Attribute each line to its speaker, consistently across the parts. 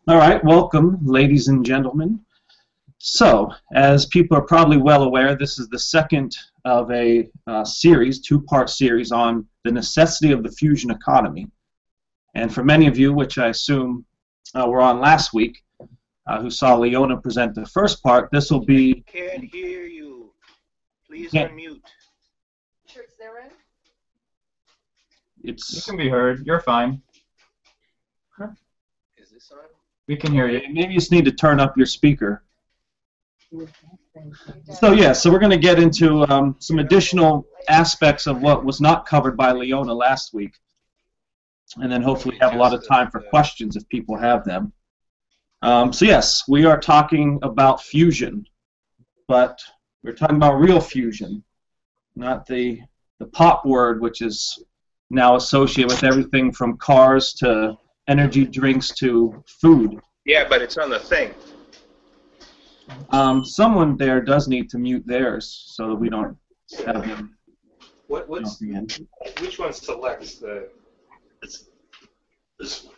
Speaker 1: All right, welcome, ladies and gentlemen. So, as people are probably well aware, this is the second of a series, two-part series on the necessity of the fusion economy. And for many of you, which I assume were on last week, who saw Leona present the first part, this will be...
Speaker 2: Can't hear you. Please unmute.
Speaker 3: Sure, it's there, right?
Speaker 4: You can be heard. You're fine.
Speaker 2: Is this on?
Speaker 4: We can hear you.
Speaker 1: Maybe you just need to turn up your speaker. So yeah, so we're going to get into some additional aspects of what was not covered by Leona last week, and then hopefully have a lot of time for questions if people have them. So yes, we are talking about fusion, but we're talking about real fusion, not the pop word, which is now associated with everything from cars to energy drinks to food.
Speaker 2: Yeah, but it's on the thing.
Speaker 1: Someone there does need to mute theirs so that we don't have them.
Speaker 2: Which one selects the? This one.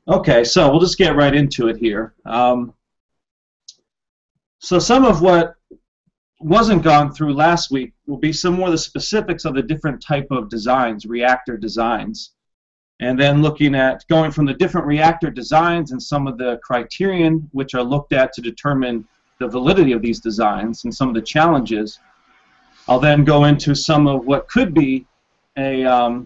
Speaker 1: Okay, so we'll just get right into it here. So some of what wasn't gone through last week will be some more of the specifics of the different type of designs, reactor designs, and then looking at going from the different reactor designs and some of the criterion which are looked at to determine the validity of these designs and some of the challenges. I'll then go into some of what could be a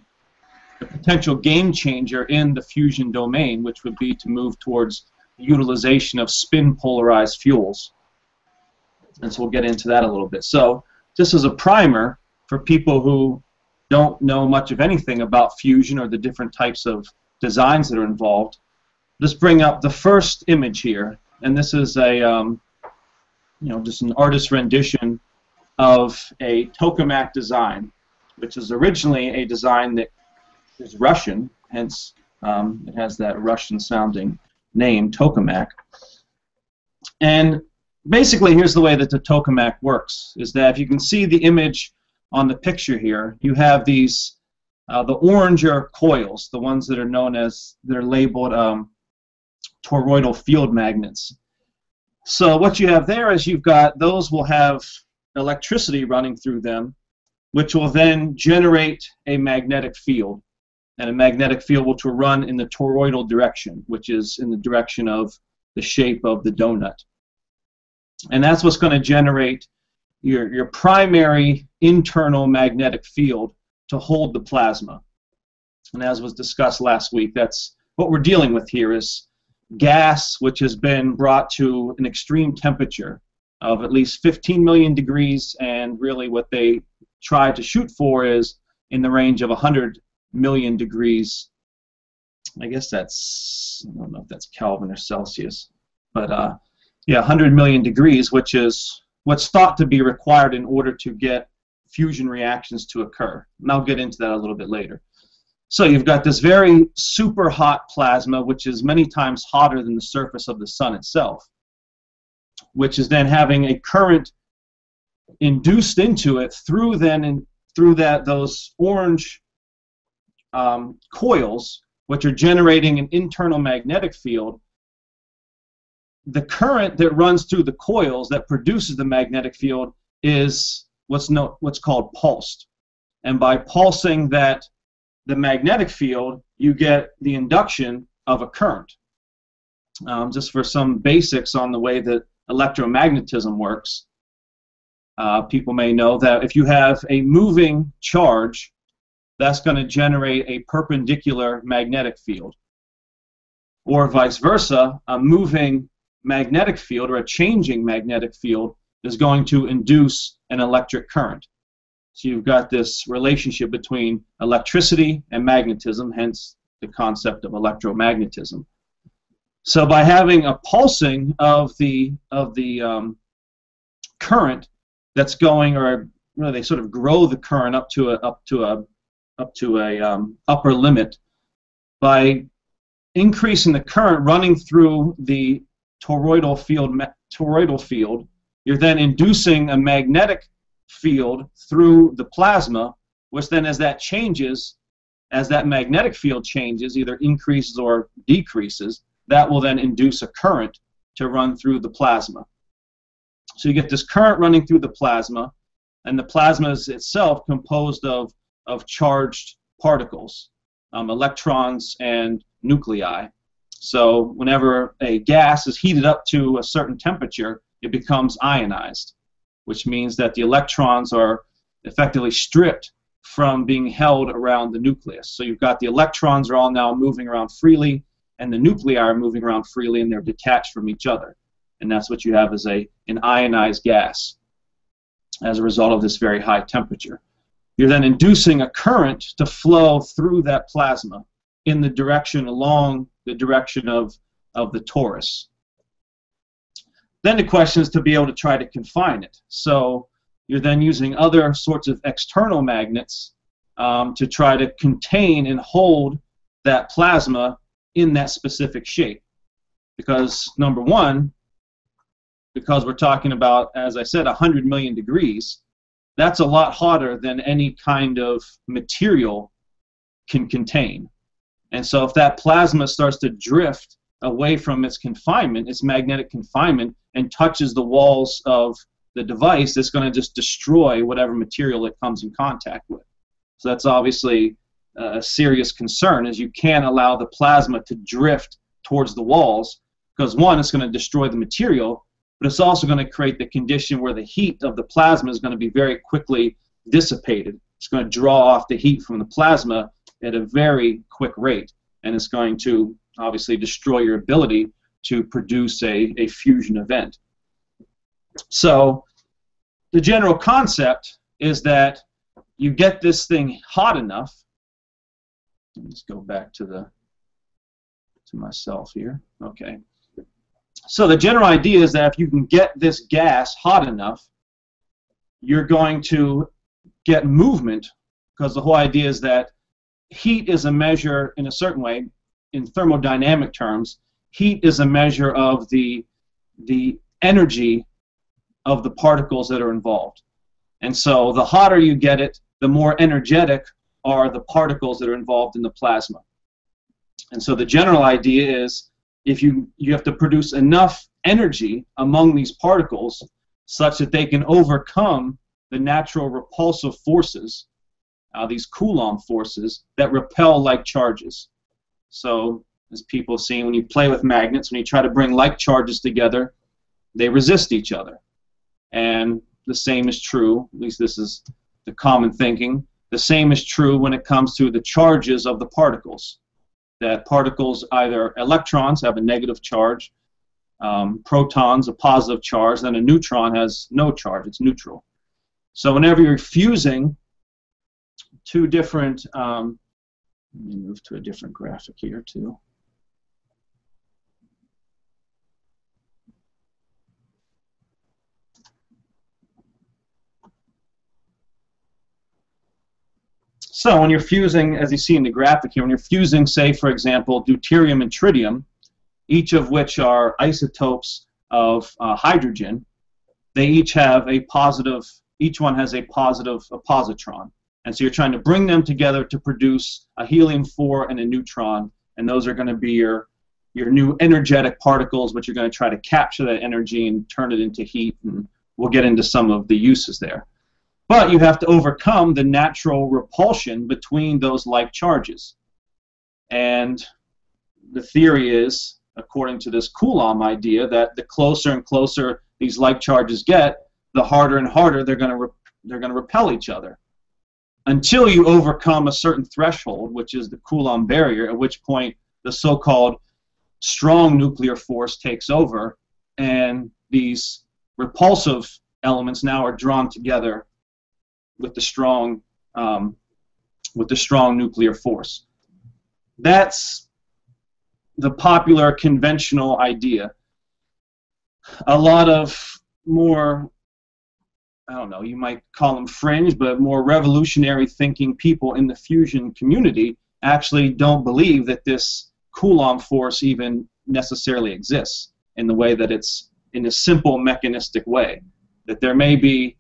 Speaker 1: potential game changer in the fusion domain, which would be to move towards the utilization of spin polarized fuels. And so we'll get into that a little bit. So just as a primer for people who don't know much of anything about fusion or the different types of designs that are involved, just bring up the first image here. And this is a just an artist's rendition of a Tokamak design, which is originally a design that is Russian, hence it has that Russian-sounding name, Tokamak. And basically, here's the way that the Tokamak works, is that if you can see the image on the picture here, you have these, the orange are coils, the ones that are known as, they're labeled toroidal field magnets. So what you have there is you've got, those will have electricity running through them, which will then generate a magnetic field. And a magnetic field will run in the toroidal direction, which is in the direction of the shape of the donut. And that's what's going to generate your primary internal magnetic field to hold the plasma. And as was discussed last week, that's what we're dealing with here is gas which has been brought to an extreme temperature of at least 15 million degrees, and really what they try to shoot for is in the range of 100 million degrees. I guess that's, I don't know if that's Kelvin or Celsius, but yeah, 100 million degrees, which is what's thought to be required in order to get fusion reactions to occur. And I'll get into that a little bit later. So you've got this very super hot plasma, which is many times hotter than the surface of the sun itself, which is then having a current induced into it through those orange coils, which are generating an internal magnetic field. The current that runs through the coils that produces the magnetic field is what's called pulsed. And by pulsing the magnetic field, you get the induction of a current. Just for some basics on the way that electromagnetism works, people may know that if you have a moving charge, that's going to generate a perpendicular magnetic field. Or vice versa, a moving magnetic field or a changing magnetic field is going to induce an electric current. So you've got this relationship between electricity and magnetism, hence the concept of electromagnetism. So by having a pulsing of the current that's going, or they sort of grow the current up to a upper limit by increasing the current running through the toroidal field, you're then inducing a magnetic field through the plasma, which then as that changes, as that magnetic field changes, either increases or decreases, that will then induce a current to run through the plasma. So you get this current running through the plasma, and the plasma is itself composed of charged particles, electrons and nuclei. So whenever a gas is heated up to a certain temperature, it becomes ionized, which means that the electrons are effectively stripped from being held around the nucleus. So you've got the electrons are all now moving around freely, and the nuclei are moving around freely, and they're detached from each other. And that's what you have as an ionized gas as a result of this very high temperature. You're then inducing a current to flow through that plasma in the direction, along the direction of the torus. Then the question is to be able to try to confine it. So you're then using other sorts of external magnets to try to contain and hold that plasma in that specific shape. Because, number one, because we're talking about, as I said, 100 million degrees, that's a lot hotter than any kind of material can contain. And so if that plasma starts to drift away from its confinement, its magnetic confinement, and touches the walls of the device, it's going to just destroy whatever material it comes in contact with. So that's obviously a serious concern, is you can't allow the plasma to drift towards the walls, because one, it's going to destroy the material, but it's also going to create the condition where the heat of the plasma is going to be very quickly dissipated. It's going to draw off the heat from the plasma at a very quick rate, and it's going to obviously destroy your ability to produce a fusion event. So the general concept is that you get this thing hot enough. Let's go back to myself here. Okay. So the general idea is that if you can get this gas hot enough, you're going to get movement, because the whole idea is that heat is a measure, in a certain way, in thermodynamic terms, heat is a measure of the energy of the particles that are involved. And so the hotter you get it, the more energetic are the particles that are involved in the plasma. And so the general idea is, if you have to produce enough energy among these particles such that they can overcome the natural repulsive forces, these Coulomb forces, that repel like charges. So as people have seen, when you play with magnets, when you try to bring like charges together, they resist each other. And the same is true, at least this is the common thinking, the same is true when it comes to the charges of the particles. That particles, either electrons have a negative charge, protons a positive charge, then a neutron has no charge, it's neutral. So whenever you're fusing two different, let me move to a different graphic here too. So when you're fusing, as you see in the graphic here, when you're fusing, say, for example, deuterium and tritium, each of which are isotopes of hydrogen, they each have a positive, each one has a positive positron. And so you're trying to bring them together to produce a helium-4 and a neutron, and those are going to be your new energetic particles, which you're going to try to capture that energy and turn it into heat, and we'll get into some of the uses there. But you have to overcome the natural repulsion between those like charges. And the theory is, according to this Coulomb idea, that the closer and closer these like charges get, the harder and harder they're going to repel each other, until you overcome a certain threshold, which is the Coulomb barrier, at which point the so-called strong nuclear force takes over, and these repulsive elements now are drawn together with the strong nuclear force. That's the popular conventional idea. A lot of more, I don't know, you might call them fringe, but more revolutionary thinking people in the fusion community actually don't believe that this Coulomb force even necessarily exists. in the way that it's in a simple mechanistic way. That there may be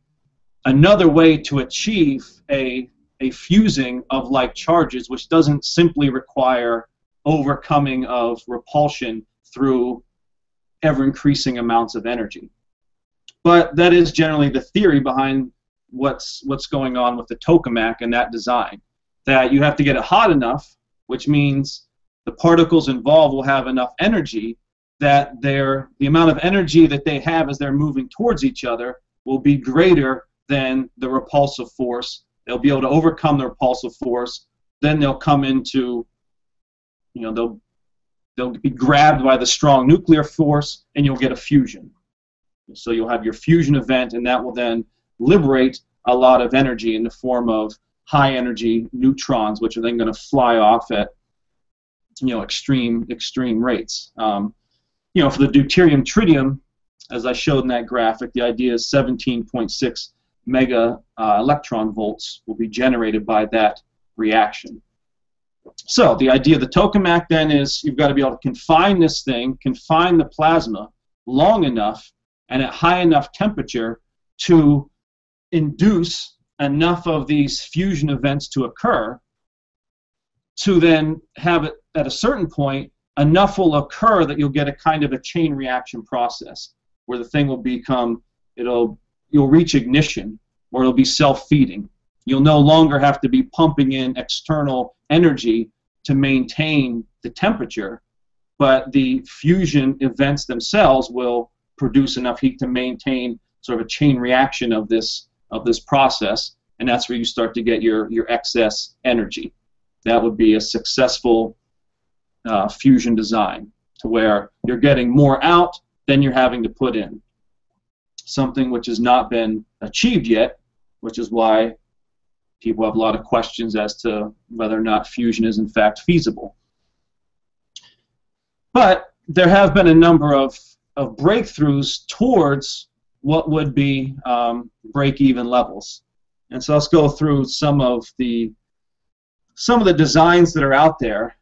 Speaker 1: another way to achieve a fusing of like charges, which doesn't simply require overcoming of repulsion through ever-increasing amounts of energy. But that is generally the theory behind what's going on with the tokamak and that design. That you have to get it hot enough, which means the particles involved will have enough energy that the amount of energy that they have as they're moving towards each other will be greater than the repulsive force. They'll be able to overcome the repulsive force. Then they'll come into, they'll be grabbed by the strong nuclear force, and you'll get a fusion. So you'll have your fusion event, and that will then liberate a lot of energy in the form of high energy neutrons, which are then going to fly off at extreme rates. For the deuterium-tritium, as I showed in that graphic, the idea is 17.6 mega electron volts will be generated by that reaction. So the idea of the tokamak then is you've got to be able to confine this thing, confine the plasma long enough and at high enough temperature to induce enough of these fusion events to occur, to then have it at a certain point, enough will occur that you'll get a kind of a chain reaction process where the thing will become, you'll reach ignition, or it'll be self-feeding. You'll no longer have to be pumping in external energy to maintain the temperature, but the fusion events themselves will produce enough heat to maintain sort of a chain reaction of this process, and that's where you start to get your excess energy. That would be a successful fusion design, to where you're getting more out than you're having to put in. Something which has not been achieved yet, which is why people have a lot of questions as to whether or not fusion is in fact feasible. But there have been a number of breakthroughs towards what would be break-even levels. And so let's go through some of the designs that are out there.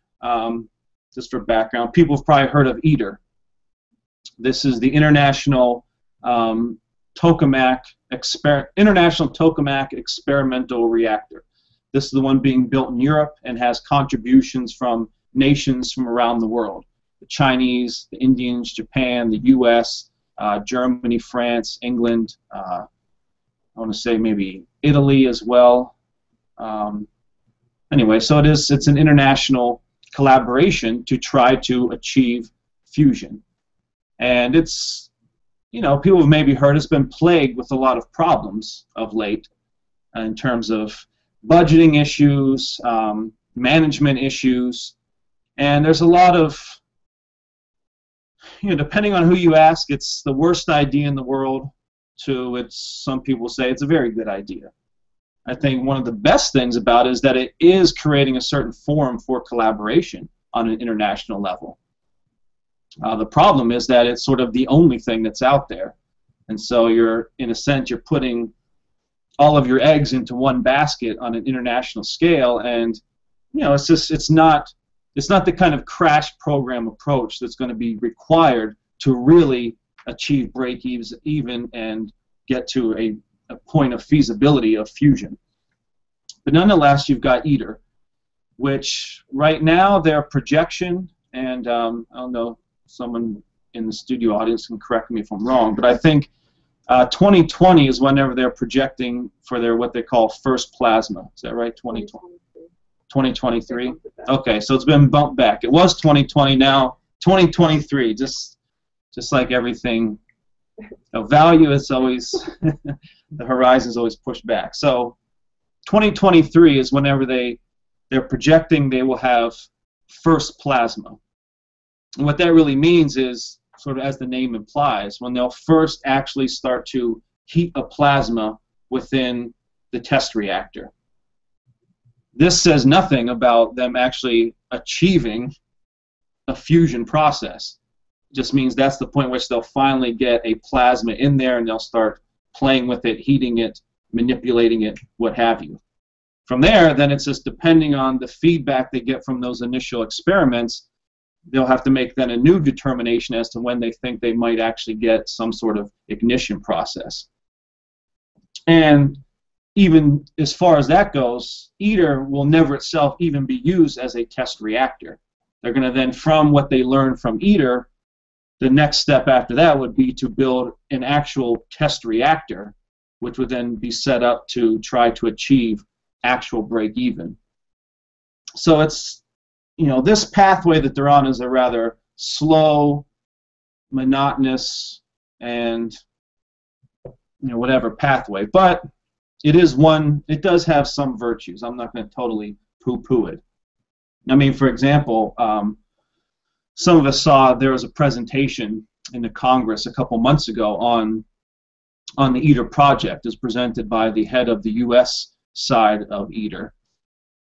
Speaker 1: Just for background, people have probably heard of ITER. This is the International Tokamak Experimental Reactor. This is the one being built in Europe and has contributions from nations from around the world. The Chinese, the Indians, Japan, the US, Germany, France, England, I want to say maybe Italy as well. Anyway, so it's an international collaboration to try to achieve fusion. And it's, people have maybe heard it's been plagued with a lot of problems of late in terms of budgeting issues, management issues, and there's a lot of, depending on who you ask, it's the worst idea in the world to some people say it's a very good idea. I think one of the best things about it is that it is creating a certain forum for collaboration on an international level. The problem is that it's sort of the only thing that's out there, and so in a sense, you're putting all of your eggs into one basket on an international scale, and it's not the kind of crash program approach that's going to be required to really achieve break-even and get to a point of feasibility of fusion. But nonetheless, you've got ITER, which right now their projection, and I don't know, someone in the studio audience can correct me if I'm wrong, but I think 2020 is whenever they're projecting for their what they call first plasma. Is that right? 2020. 2023? Okay, so it's been bumped back. It was 2020, now 2023. Just like everything of value, it's always the horizon is always pushed back. So 2023 is whenever they're projecting they will have first plasma. And what that really means is, sort of as the name implies, when they'll first actually start to heat a plasma within the test reactor. This says nothing about them actually achieving a fusion process. It just means that's the point at which they'll finally get a plasma in there and they'll start playing with it, heating it, manipulating it, what have you. From there, then it's just depending on the feedback they get from those initial experiments, they'll have to make then a new determination as to when they think they might actually get some sort of ignition process. And even as far as that goes, ITER will never itself even be used as a test reactor. They're going to then, from what they learn from ITER, the next step after that would be to build an actual test reactor, which would then be set up to try to achieve actual break-even. So it's, you know, this pathway that they're on is a rather slow, monotonous, and, you know, whatever pathway. But it is one, it does have some virtues. I'm not going to totally poo-poo it. I mean, for example, some of us saw there was a presentation in the Congress a couple months ago on the ITER project. It was presented by the head of the U.S. side of ITER.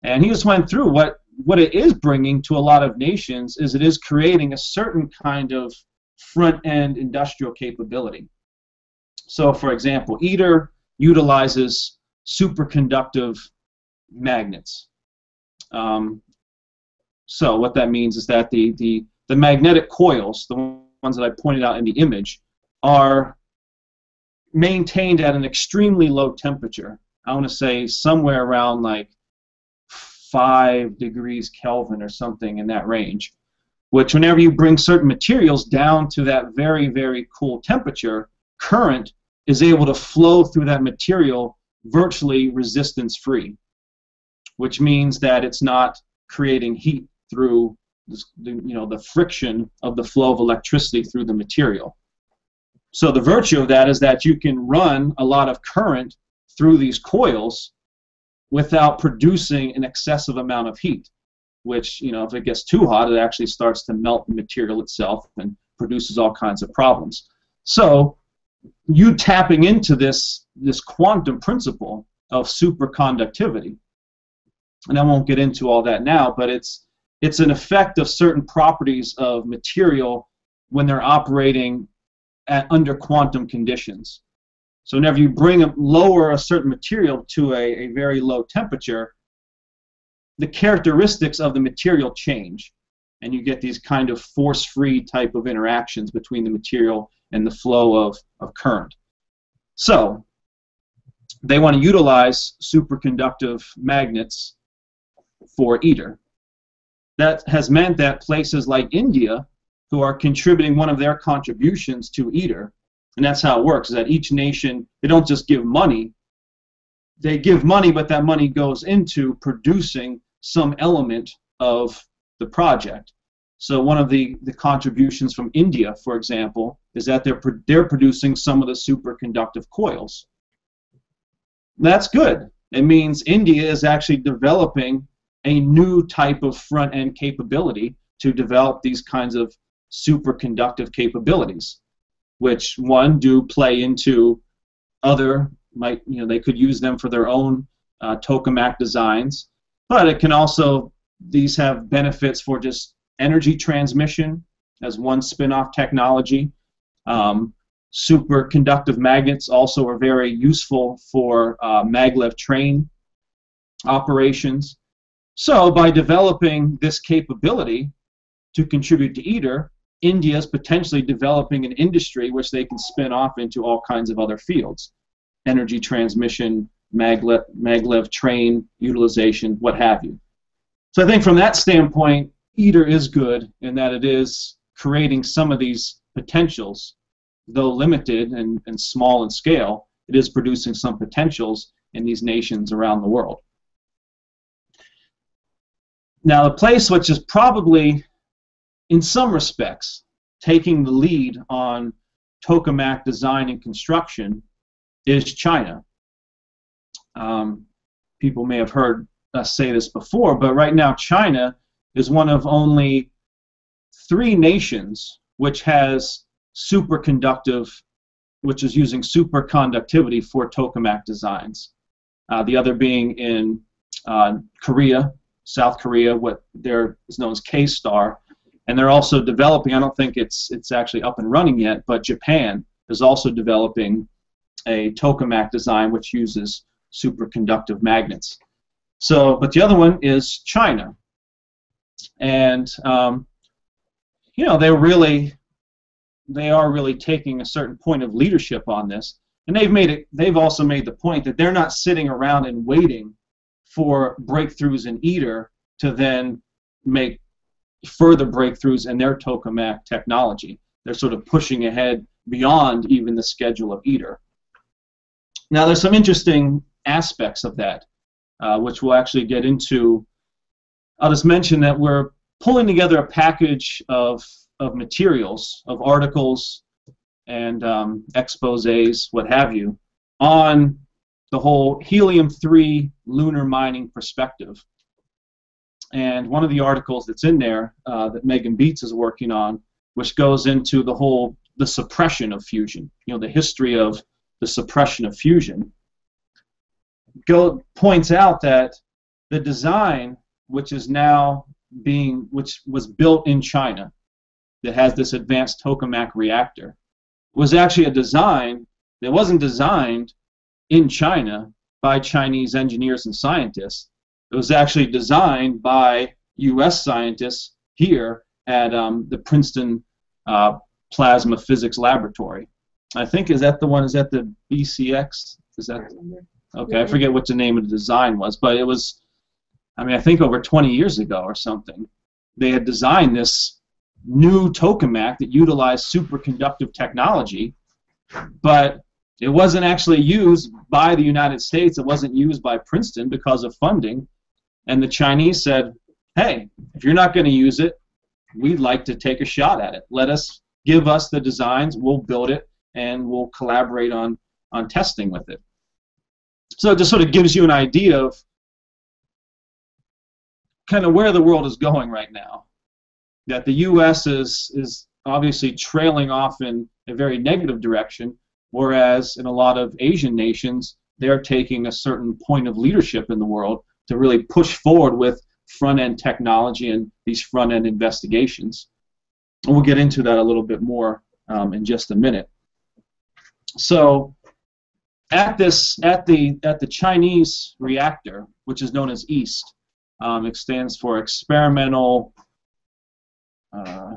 Speaker 1: And he just went through what it is bringing to a lot of nations is it is creating a certain kind of front-end industrial capability. So, for example, ITER utilizes superconductive magnets. So what that means is that the magnetic coils, the ones that I pointed out in the image, are maintained at an extremely low temperature. I want to say somewhere around like 5 degrees Kelvin or something in that range, which whenever you bring certain materials down to that very, very cool temperature, current is able to flow through that material virtually resistance-free, which means that it's not creating heat through the friction of the flow of electricity through the material. So the virtue of that is that you can run a lot of current through these coils without producing an excessive amount of heat, which, you know, if it gets too hot, it actually starts to melt the material itself and produces all kinds of problems. So you tapping into this quantum principle of superconductivity, and I won't get into all that now, but it's an effect of certain properties of material when they're operating under quantum conditions. So whenever you lower a certain material to a very low temperature, the characteristics of the material change, and you get these kind of force-free type of interactions between the material and the flow of current. So they want to utilize superconductive magnets for ITER. That has meant that places like India, who are contributing one of their contributions to ITER, and that's how it works, is that each nation, they don't just give money, they give money, but that money goes into producing some element of the project. So one of the contributions from India, for example, is that they're producing some of the superconductive coils. That's good. It means India is actually developing a new type of front-end capability to develop these kinds of superconductive capabilities, which do play into other, they could use them for their own tokamak designs, but it can also, these have benefits for just energy transmission as one spin-off technology. Superconductive magnets also are very useful for maglev train operations. So by developing this capability to contribute to ITER, India is potentially developing an industry which they can spin off into all kinds of other fields. Energy transmission, maglev train utilization, what have you. So I think from that standpoint, ITER is good in that it is creating some of these potentials. Though limited and small in scale, it is producing some potentials in these nations around the world. Now, the place which is probably, in some respects, taking the lead on tokamak design and construction is China. People may have heard us say this before, but right now China is one of only 3 nations which has superconductive, which is using superconductivity for tokamak designs. The other being in Korea, South Korea, what there is known as K-Star, and they're also developing, I don't think it's actually up and running yet, but Japan is also developing a tokamak design which uses superconductive magnets. So, but the other one is China. And you know, they are really taking a certain point of leadership on this, and they've also made the point that they're not sitting around and waiting for breakthroughs in ITER to then make further breakthroughs in their tokamak technology. They're sort of pushing ahead beyond even the schedule of ITER. Now, there's some interesting aspects of that, which we'll actually get into. I'll just mention that we're pulling together a package of materials, of articles and exposés, what have you, on the whole helium-3 lunar mining perspective. And one of the articles that's in there that Megan Beats is working on, which goes into the suppression of fusion, you know, the history of the suppression of fusion, points out that the design, which was built in China, that has this advanced tokamak reactor, was actually a design that wasn't designed in China by Chinese engineers and scientists. It was actually designed by U.S. scientists here at the Princeton Plasma Physics Laboratory. I think, is that the BCX? Is that okay? I forget what the name of the design was, but it was, I mean, I think over 20 years ago or something, they had designed this new tokamak that utilized superconductive technology, but it wasn't actually used by the United States. It wasn't used by Princeton because of funding, and the Chinese said, hey, if you're not going to use it, we'd like to take a shot at it. Give us the designs, we'll build it, and we'll collaborate on testing with it. So it just sort of gives you an idea of kind of where the world is going right now. That the U.S. is obviously trailing off in a very negative direction, whereas in a lot of Asian nations, they're taking a certain point of leadership in the world to really push forward with front-end technology and these front-end investigations. And we'll get into that a little bit more in just a minute. So at the Chinese reactor, which is known as EAST, it stands for Experimental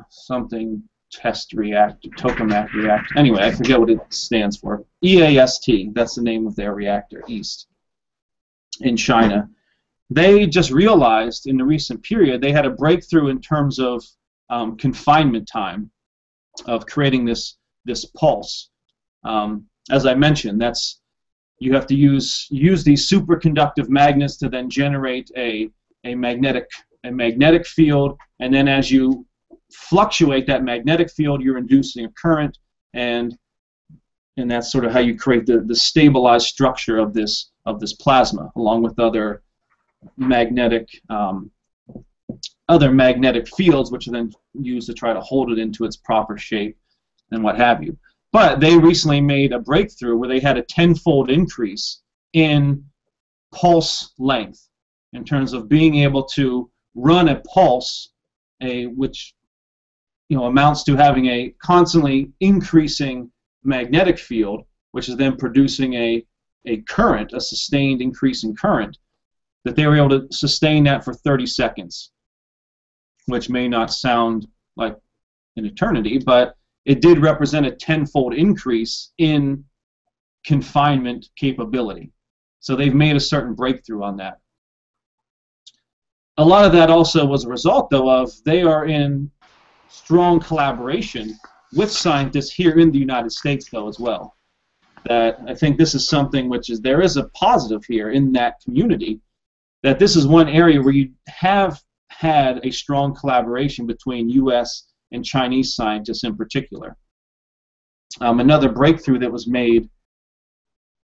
Speaker 1: something Test Reactor, Tokamak Reactor. Anyway, I forget what it stands for. EAST, that's the name of their reactor, EAST, in China. They just realized in the recent period they had a breakthrough in terms of confinement time of creating this pulse. As I mentioned, you have to use these superconductive magnets to then generate a magnetic field, and then as you fluctuate that magnetic field, you're inducing a current, and that's sort of how you create the stabilized structure of this plasma, along with other magnetic fields, which are then used to try to hold it into its proper shape and what have you. But they recently made a breakthrough where they had a 10-fold increase in pulse length in terms of being able to run a pulse, which amounts to having a constantly increasing magnetic field, which is then producing a current, a sustained increase in current, that they were able to sustain that for 30 seconds, which may not sound like an eternity, but it did represent a 10-fold increase in confinement capability. So they've made a certain breakthrough on that. A lot of that also was a result, though, of they are in strong collaboration with scientists here in the United States, though, as well. That I think this is something which is, there is a positive here in that community, that this is one area where you have had a strong collaboration between U.S. and Chinese scientists in particular. Another breakthrough that was made,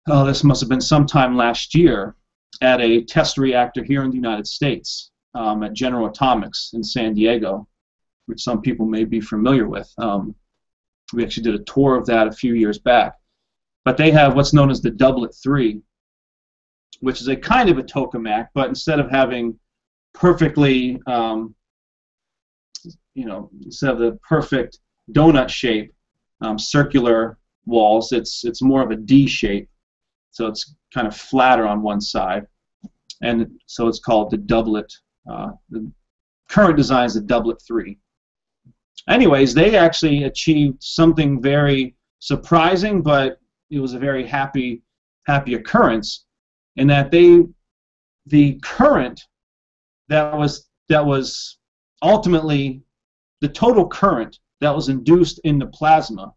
Speaker 1: this must have been sometime last year, at a test reactor here in the United States, at General Atomics in San Diego, which some people may be familiar with. We actually did a tour of that a few years back. But they have what's known as the Doublet 3, which is a kind of a tokamak, but instead of having perfectly, instead of the perfect donut shape, circular walls, it's more of a D shape. So it's kind of flatter on one side, and so it's called the Doublet. The current design is the Doublet 3. Anyways, they actually achieved something very surprising, but it was a very happy occurrence, in that the current that was ultimately the total current that was induced in the plasma.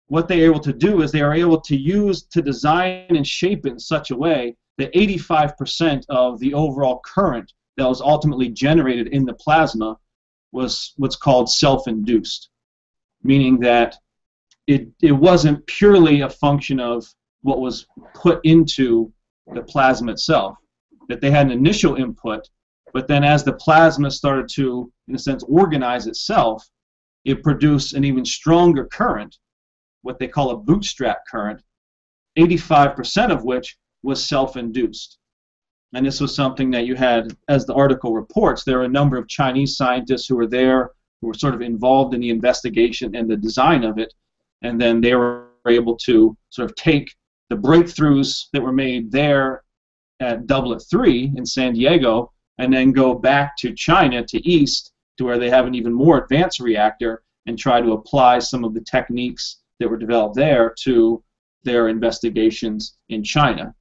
Speaker 1: What they were able to do is they are able to use to design and shape it in such a way that 85% of the overall current that was ultimately generated in the plasma was what's called self-induced, meaning that it wasn't purely a function of what was put into the plasma itself, that they had an initial input, but then as the plasma started to, in a sense, organize itself, it produced an even stronger current, what they call a bootstrap current, 85% of which was self-induced. And this was something that you had, as the article reports, there were a number of Chinese scientists who were there, who were sort of involved in the investigation and the design of it, and then they were able to sort of take the breakthroughs that were made there at Doublet 3 in San Diego, and then go back to China, to East, to where they have an even more advanced reactor, and try to apply some of the techniques that were developed there to their investigations in China.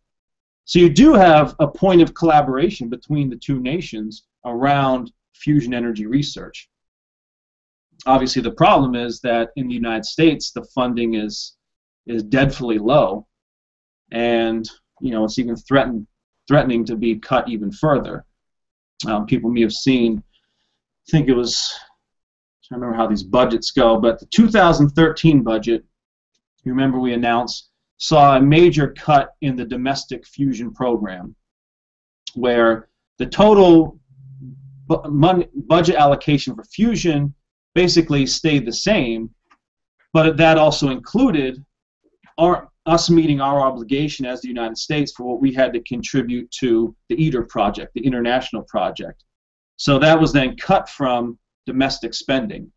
Speaker 1: So you do have a point of collaboration between the two nations around fusion energy research. Obviously, the problem is that in the United States, the funding is dreadfully low, and it's even threatening to be cut even further. People may have seen, I think it was, I don't remember how these budgets go, but the 2013 budget, you remember we announced, saw a major cut in the domestic fusion program, where the total budget allocation for fusion basically stayed the same, but that also included us meeting our obligation as the United States for what we had to contribute to the ITER project, the international project. So that was then cut from domestic spending.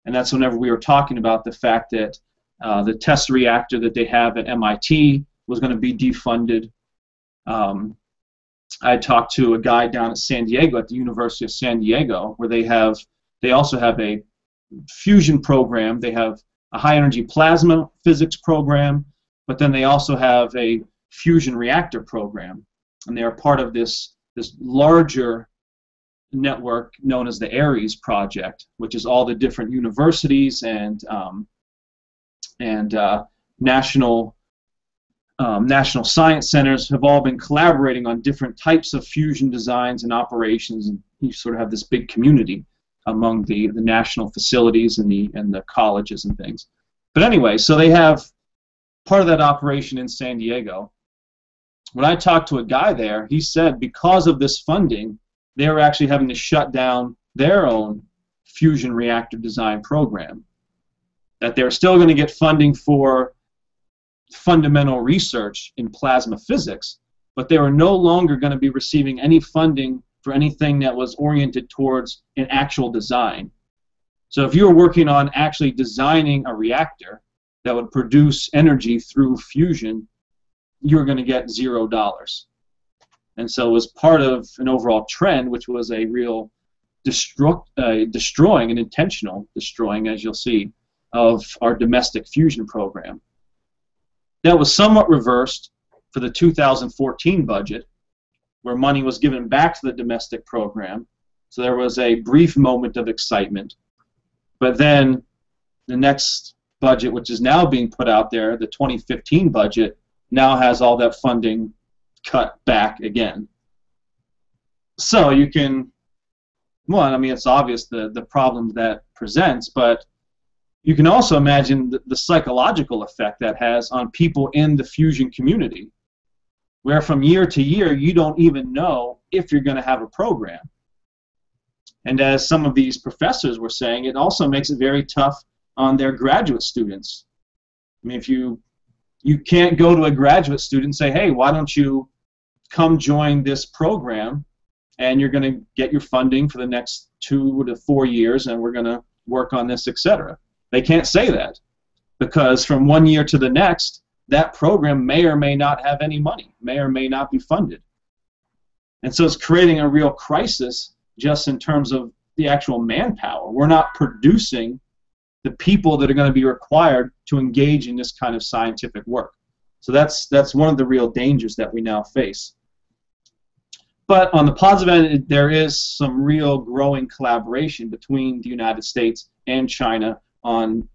Speaker 1: And that's whenever we were talking about the fact that the test reactor that they have at MIT was going to be defunded. I talked to a guy down at San Diego, at the University of San Diego, where they also have a fusion program. They have a high-energy plasma physics program, but then they also have a fusion reactor program, and they are part of this larger network known as the ARES project, which is all the different universities and national science centers have all been collaborating on different types of fusion designs and operations, and you sort of have this big community among the national facilities and the colleges and things. But anyway, so they have part of that operation in San Diego. When I talked to a guy there, he said because of this funding, they were actually having to shut down their own fusion reactor design program. That they're still going to get funding for fundamental research in plasma physics, but they were no longer going to be receiving any funding for anything that was oriented towards an actual design. So if you were working on actually designing a reactor that would produce energy through fusion, you were going to get $0. And so it was part of an overall trend, which was a real destroying, an intentional destroying, as you'll see, of our domestic fusion program. That was somewhat reversed for the 2014 budget, where money was given back to the domestic program. So there was a brief moment of excitement. But then the next budget, which is now being put out there, the 2015 budget, now has all that funding cut back again. So you can, well, I mean, it's obvious the problem that presents, but you can also imagine the psychological effect that has on people in the fusion community, where from year to year you don't even know if you're going to have a program. And as some of these professors were saying, it also makes it very tough on their graduate students. I mean, if you can't go to a graduate student and say, hey, why don't you come join this program, and you're going to get your funding for the next 2 to 4 years, and we're going to work on this, etc. They can't say that, because from one year to the next, that program may or may not have any money, may or may not be funded. And so it's creating a real crisis just in terms of the actual manpower. We're not producing the people that are going to be required to engage in this kind of scientific work. So that's one of the real dangers that we now face. But on the positive end, there is some real growing collaboration between the United States and China on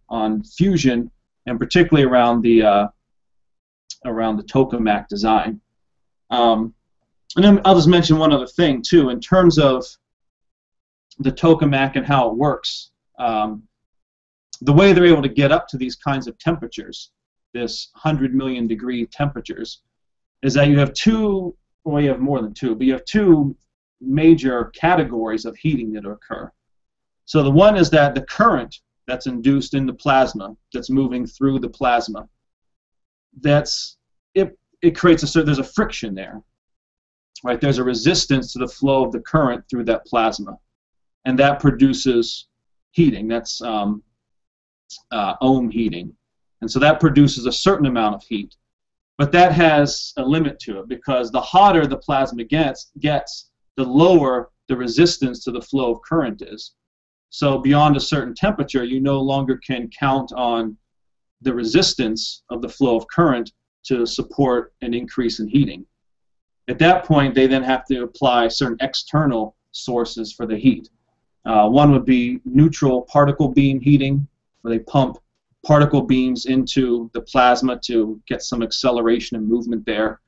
Speaker 1: fusion, and particularly around the tokamak design. And then I'll just mention one other thing too, in terms of the tokamak and how it works. The way they're able to get up to these kinds of temperatures, this 100 million degree temperatures, is that you have two, well, you have more than two, but you have two major categories of heating that occur. So the one is that the current that's induced in the plasma, that's moving through the plasma, it creates there's a friction there, right? There's a resistance to the flow of the current through that plasma, and that produces heating. That's ohm heating, and so that produces a certain amount of heat. But that has a limit to it, because the hotter the plasma gets, the lower the resistance to the flow of current is. So beyond a certain temperature, you no longer can count on the resistance of the flow of current to support an increase in heating. At that point, they then have to apply certain external sources for the heat. One would be neutral particle beam heating, where they pump particle beams into the plasma to get some acceleration and movement there.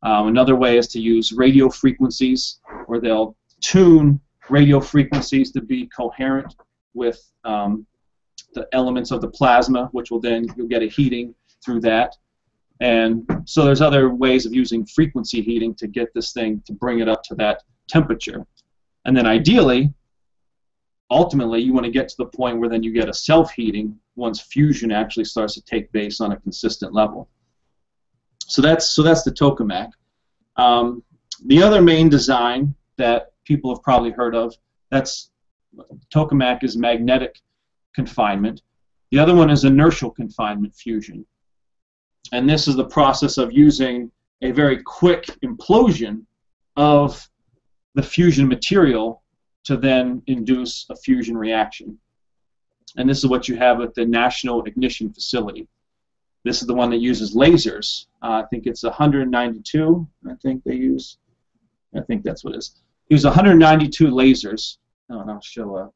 Speaker 1: Another way is to use radio frequencies, where they'll tune radio frequencies to be coherent with the elements of the plasma, which will then, you'll get a heating through that. And so there's other ways of using frequency heating to get this thing, to bring it up to that temperature. And then ideally, ultimately, you want to get to the point where then you get a self-heating once fusion actually starts to take place on a consistent level. So that's the tokamak. The other main design that people have probably heard of, tokamak is magnetic confinement. The other one is inertial confinement fusion. And this is the process of using a very quick implosion of the fusion material to then induce a fusion reaction. And this is what you have at the National Ignition Facility. This is the one that uses lasers. I think it's 192, I think they use. I think that's what it is. Use 192 lasers. Oh, and I'll show a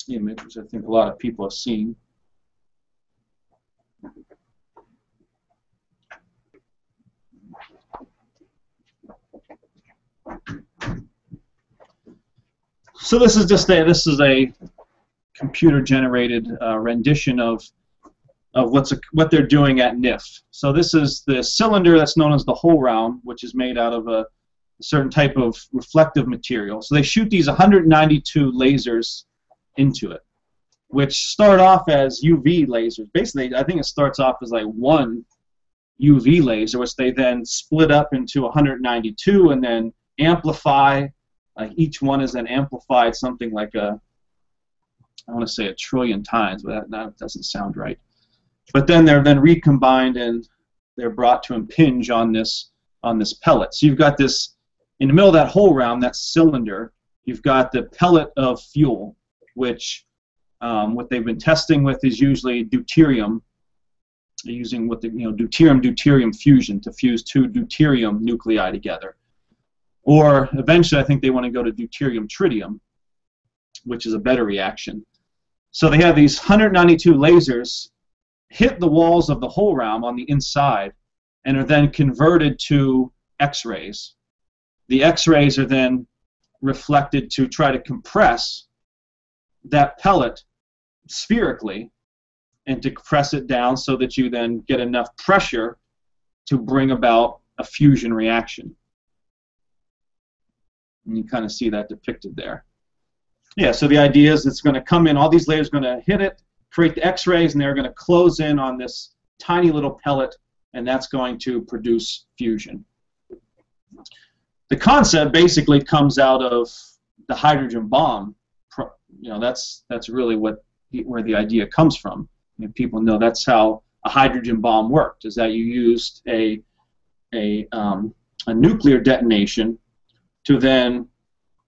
Speaker 1: image, which I think a lot of people have seen. So this is just a computer-generated rendition of what they're doing at NIF. So this is the cylinder that's known as the hole round, which is made out of a certain type of reflective material. So they shoot these 192 lasers into it, which start off as UV lasers. Basically, I think it starts off as like one UV laser, which they then split up into 192 and then amplify. Like each one is then amplified something like I want to say 1 trillion times, but that doesn't sound right. But then they're then recombined and they're brought to impinge on this pellet. So you've got this, in the middle of that hole round, that cylinder, you've got the pellet of fuel, which what they've been testing with is usually deuterium. They're using what the deuterium fusion to fuse two deuterium nuclei together. Or eventually, I think they want to go to deuterium tritium, which is a better reaction. So they have these 192 lasers hit the walls of the hole round on the inside and are then converted to X-rays. The X-rays are then reflected to try to compress that pellet spherically and to compress it down so that you then get enough pressure to bring about a fusion reaction. And you kind of see that depicted there. Yeah, so the idea is it's going to come in, all these layers are going to hit it, create the X-rays, and they're going to close in on this tiny little pellet, and that's going to produce fusion. The concept basically comes out of the hydrogen bomb. That's really where the idea comes from. People know that's how a hydrogen bomb worked, is that you used a nuclear detonation to then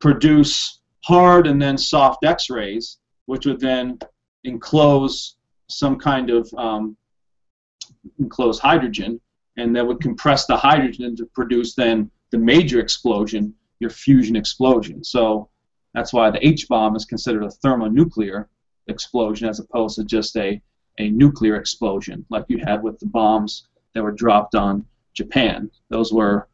Speaker 1: produce hard and then soft X-rays, which would then enclose some kind of enclosed hydrogen, and that would compress the hydrogen to produce then the major explosion, your fusion explosion. So that's why the H-bomb is considered a thermonuclear explosion as opposed to just a nuclear explosion like you had with the bombs that were dropped on Japan. Those were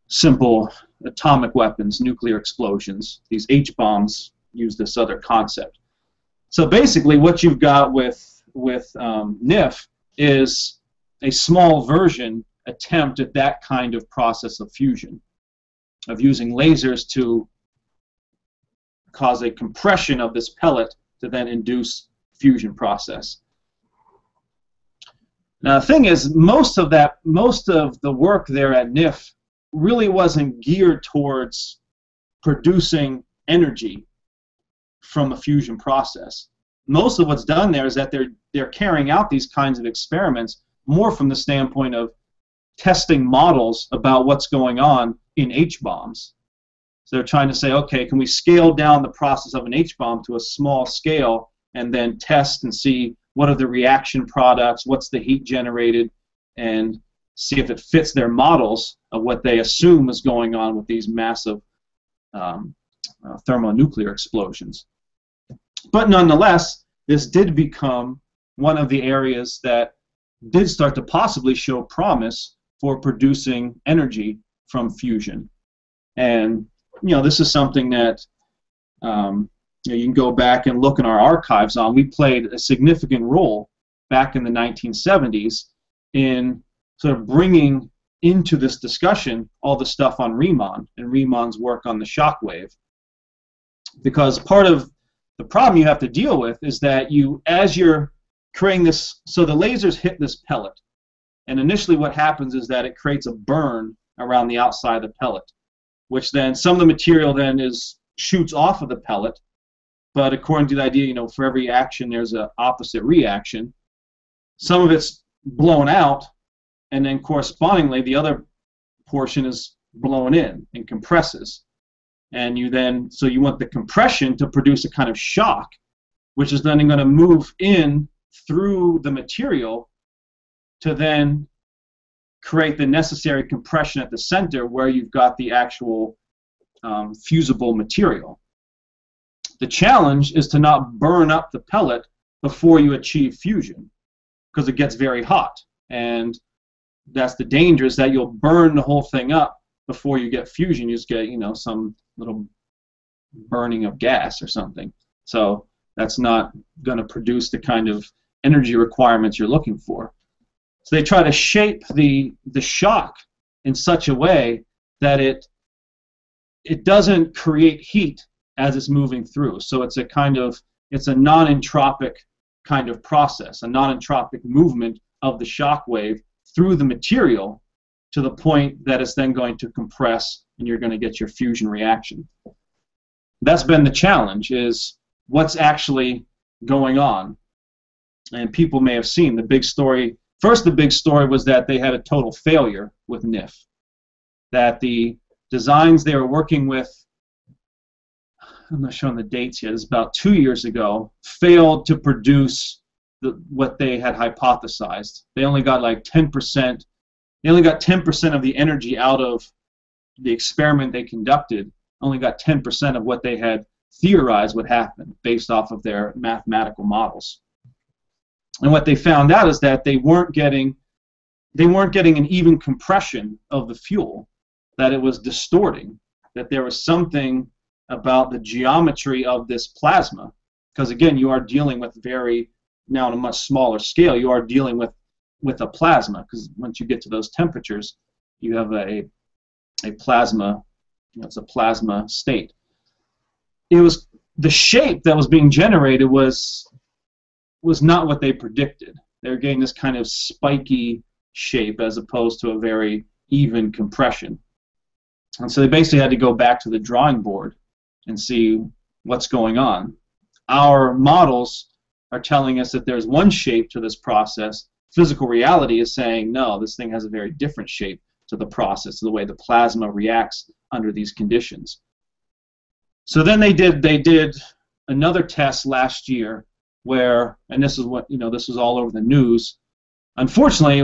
Speaker 1: simple atomic weapons, nuclear explosions. These H-bombs use this other concept. So basically what you've got with NIF is a small version attempt at that kind of process of fusion, of using lasers to cause a compression of this pellet to then induce fusion process. Now the thing is, most of the work there at NIF really wasn't geared towards producing energy from a fusion process. Most of what's done there is that they're carrying out these kinds of experiments more from the standpoint of testing models about what's going on in H-bombs. So they're trying to say, okay, can we scale down the process of an H-bomb to a small scale and then test and see what are the reaction products, what's the heat generated, and see if it fits their models of what they assume is going on with these massive thermonuclear explosions. But nonetheless, this did become one of the areas that did start to possibly show promise for producing energy from fusion. And this is something that you can go back and look in our archives on. We played a significant role back in the 1970s in sort of bringing into this discussion all the stuff on Riemann and Riemann's work on the Shockwave. Because part of the problem you have to deal with is that as you're creating this, so the lasers hit this pellet, and initially what happens is that it creates a burn around the outside of the pellet, which then some of the material then shoots off of the pellet. But according to the idea, for every action there's an opposite reaction. Some of it's blown out, and then correspondingly the other portion is blown in and compresses. And so you want the compression to produce a kind of shock, which is then going to move in through the material to then create the necessary compression at the center where you've got the actual fusible material. The challenge is to not burn up the pellet before you achieve fusion, because it gets very hot, and that's the danger, is that you'll burn the whole thing up before you get fusion. You just get some little burning of gas or something. So that's not going to produce the kind of energy requirements you're looking for. So they try to shape the shock in such a way that it doesn't create heat as it's moving through. So it's a non-entropic kind of process, a non-entropic movement of the shock wave through the material to the point that it's then going to compress and you're going to get your fusion reaction. That's been the challenge, is what's actually going on. And people may have seen the big story. First, the big story was that they had a total failure with NIF. That the designs they were working with, I'm not showing the dates yet, it's about 2 years ago, failed to produce what they had hypothesized. They only got like 10%. They only got 10% of the energy out of the experiment they conducted. Only got 10% of what they had theorized would happen based off of their mathematical models. And what they found out is that they weren't getting an even compression of the fuel, that it was distorting, that there was something about the geometry of this plasma, because again, you are dealing with now on a much smaller scale, you are dealing with a plasma, because once you get to those temperatures, you have a plasma, it's a plasma state. It was the shape that was being generated was not what they predicted. They were getting this kind of spiky shape as opposed to a very even compression. And so they basically had to go back to the drawing board and see what's going on. Our models are telling us that there's one shape to this process. Physical reality is saying, no, this thing has a very different shape to the process, to the way the plasma reacts under these conditions. So then they did another test last year where, and this is what, this was all over the news. Unfortunately,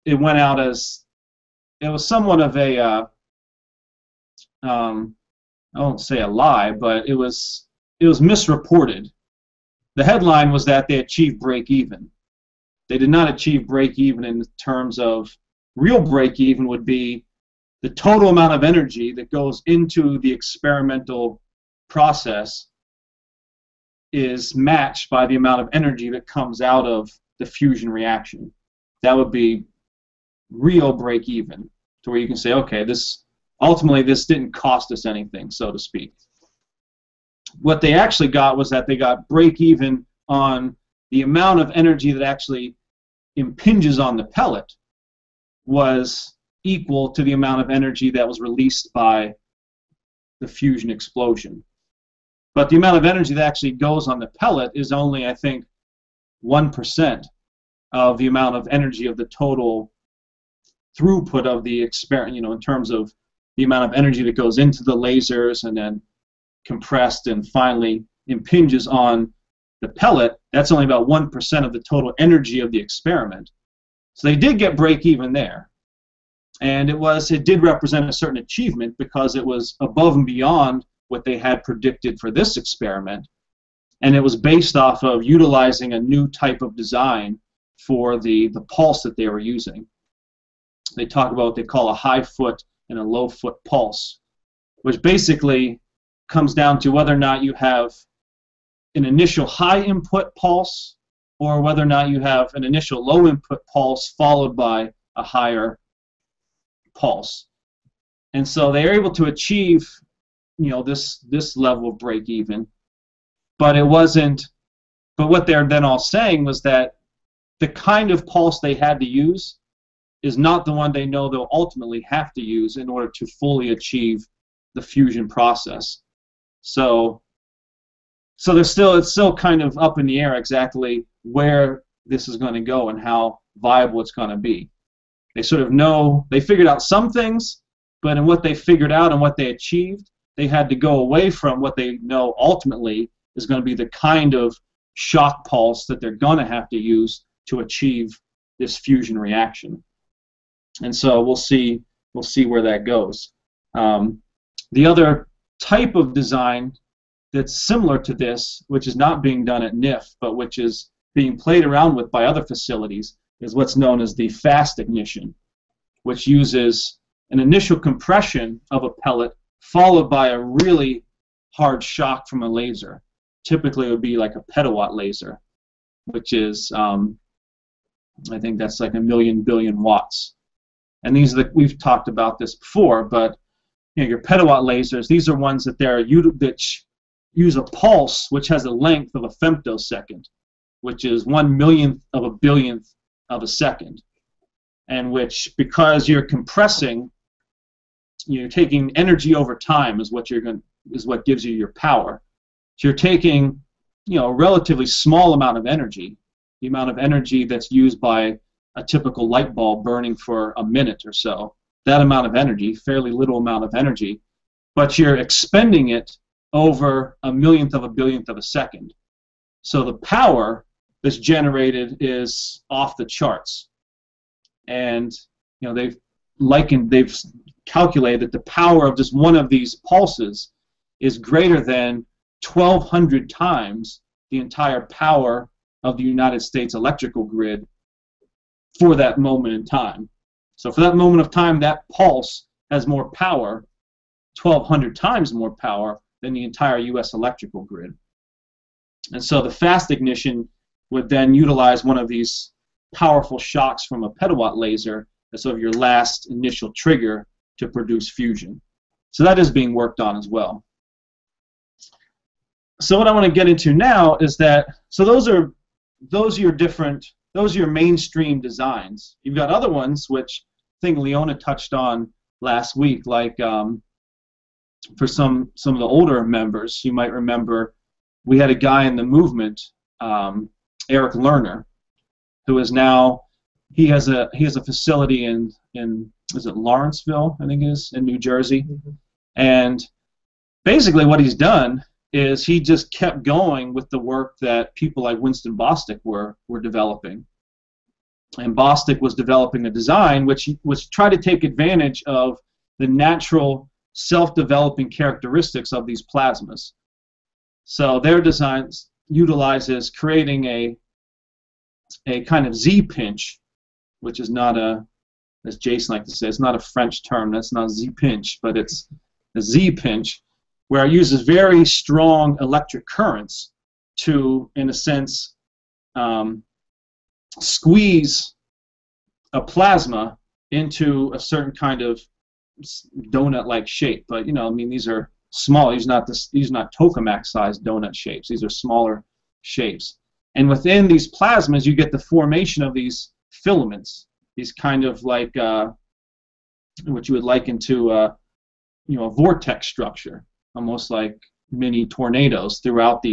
Speaker 1: it went out as, it was somewhat of a I won't say a lie, but it was misreported. The headline was that they achieved break-even. They did not achieve break-even in terms of real break-even would be the total amount of energy that goes into the experimental process is matched by the amount of energy that comes out of the fusion reaction. That would be real break-even, to where you can say, okay, ultimately this didn't cost us anything, so to speak. What they actually got was that they got break-even on the amount of energy that actually impinges on the pellet was equal to the amount of energy that was released by the fusion explosion. But the amount of energy that actually goes on the pellet is only, I think, 1% of the amount of energy of the total throughput of the experiment, in terms of the amount of energy that goes into the lasers and then compressed and finally impinges on the pellet. That's only about 1% of the total energy of the experiment. So they did get break even there. And it did represent a certain achievement because it was above and beyond what they had predicted for this experiment. And it was based off of utilizing a new type of design for the pulse that they were using. They talk about what they call a high foot and a low foot pulse, which basically comes down to whether or not you have an initial high input pulse or whether or not you have an initial low input pulse followed by a higher pulse. And so they are able to achieve, this level of break even, but it wasn't. But what they're then all saying was that the kind of pulse they had to use is not the one they know they'll ultimately have to use in order to fully achieve the fusion process. So it's still kind of up in the air exactly where this is going to go and how viable it's going to be. They sort of know, they figured out some things, but in what they figured out and what they achieved, they had to go away from what they know ultimately is going to be the kind of shock pulse that they're going to have to use to achieve this fusion reaction. And so we'll see where that goes. The other type of design that's similar to this, which is not being done at NIF, but which is being played around with by other facilities, is what's known as the fast ignition, which uses an initial compression of a pellet followed by a really hard shock from a laser. Typically it would be like a petawatt laser, which is, I think that's like 1 billion watts. And we've talked about this before, but your petawatt lasers, these are ones that that use a pulse which has a length of a femtosecond, which is 1/1,000,000th of a billionth of a second, and which, because you're compressing, you're taking energy over time is what gives you your power. So you're taking, a relatively small amount of energy, the amount of energy that's used by a typical light bulb burning for a minute or so. That amount of energy, fairly little amount of energy, but you're expending it over 1/1,000,000th of a billionth of a second. So the power that's generated is off the charts. And they've calculated that the power of just one of these pulses is greater than 1,200 times the entire power of the United States electrical grid for that moment in time. So for that moment of time, that pulse has more power, 1,200 times more power than the entire U.S. electrical grid. And so the fast ignition would then utilize one of these powerful shocks from a petawatt laser as sort of your last initial trigger to produce fusion. So that is being worked on as well. So what I want to get into now is that, so those are your mainstream designs. You've got other ones which I think Leona touched on last week, like for some of the older members, you might remember we had a guy in the movement, Eric Lerner, who is now, he has a facility in is it Lawrenceville, I think it is, in New Jersey. Mm-hmm. And basically what he's done is he just kept going with the work that people like Winston Bostick were developing. And Bostick was developing a design which was try to take advantage of the natural self-developing characteristics of these plasmas. So their design utilizes creating a kind of Z-pinch, which is not a, as Jason likes to say, it's not a French term, that's not Z-pinch, but it's a Z-pinch, where it uses very strong electric currents to, in a sense, squeeze a plasma into a certain kind of donut-like shape. But, you know, I mean, these are small. These are not Tokamak-sized donut shapes. These are smaller shapes. And within these plasmas, you get the formation of these filaments, these kind of like what you would liken to you know, a vortex structure, almost like mini tornadoes throughout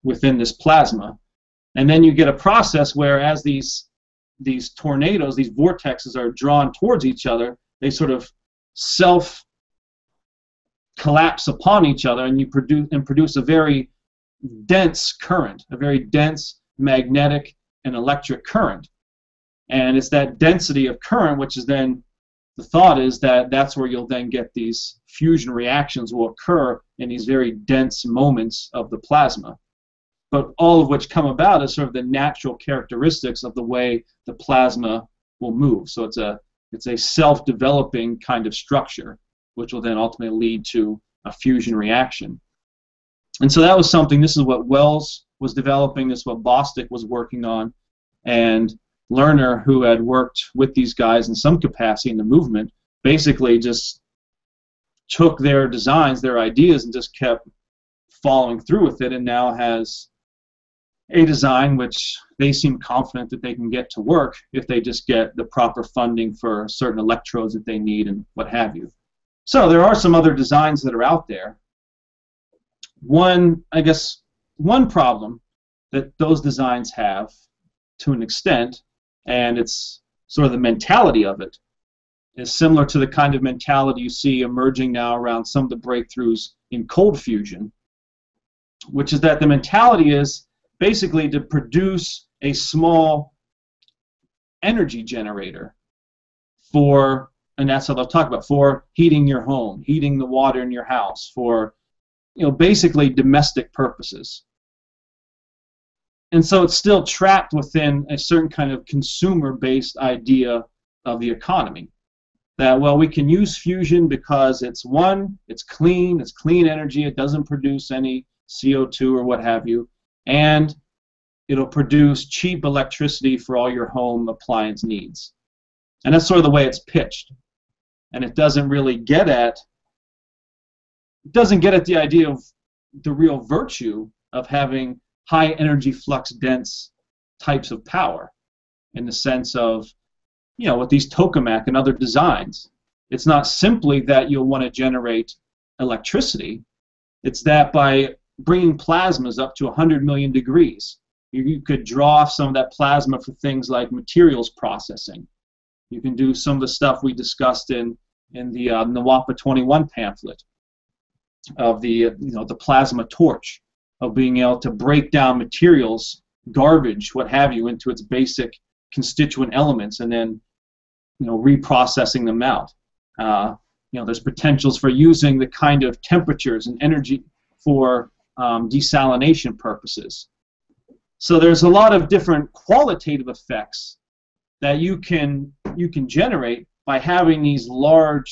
Speaker 1: within this plasma. And then you get a process where as these tornadoes, these vortexes are drawn towards each other, they sort of self-collapse upon each other, and you produce a very dense current, a very dense magnetic and electric current. And it's that density of current which is then, the thought is that that's where you'll then get these fusion reactions will occur in these very dense moments of the plasma. But all of which come about as sort of the natural characteristics of the way the plasma will move. So it's a self-developing kind of structure, which will then ultimately lead to a fusion reaction. And so that was something, this is what Wells was developing, this is what Bostick was working on, and Lerner, who had worked with these guys in some capacity in the movement, basically just took their designs, their ideas, and just kept following through with it, and now has a design which they seem confident that they can get to work if they just get the proper funding for certain electrodes that they need and what have you. So there are some other designs that are out there. One problem that those designs have, to an extent, and it's sort of the mentality of it, is similar to the kind of mentality you see emerging now around some of the breakthroughs in cold fusion, which is that the mentality is basically to produce a small energy generator for, and that's what they'll talk about, for heating your home, heating the water in your house, for, you know, basically domestic purposes. And so it's still trapped within a certain kind of consumer-based idea of the economy. That, well, we can use fusion because it's clean energy, it doesn't produce any CO2 or what have you, and it'll produce cheap electricity for all your home appliance needs. And that's sort of the way it's pitched. And it doesn't really get at the idea of the real virtue of having high energy flux dense types of power, in the sense of, you know, with these Tokamak and other designs. It's not simply that you'll want to generate electricity, it's that by bringing plasmas up to 100 million degrees, you could draw off some of that plasma for things like materials processing. You can do some of the stuff we discussed in the NWAPA 21 pamphlet of the plasma torch, of being able to break down materials, garbage, what have you, into its basic constituent elements, and then, you know, reprocessing them out. You know, there's potentials for using the kind of temperatures and energy for desalination purposes. So there's a lot of different qualitative effects that you can generate by having these larger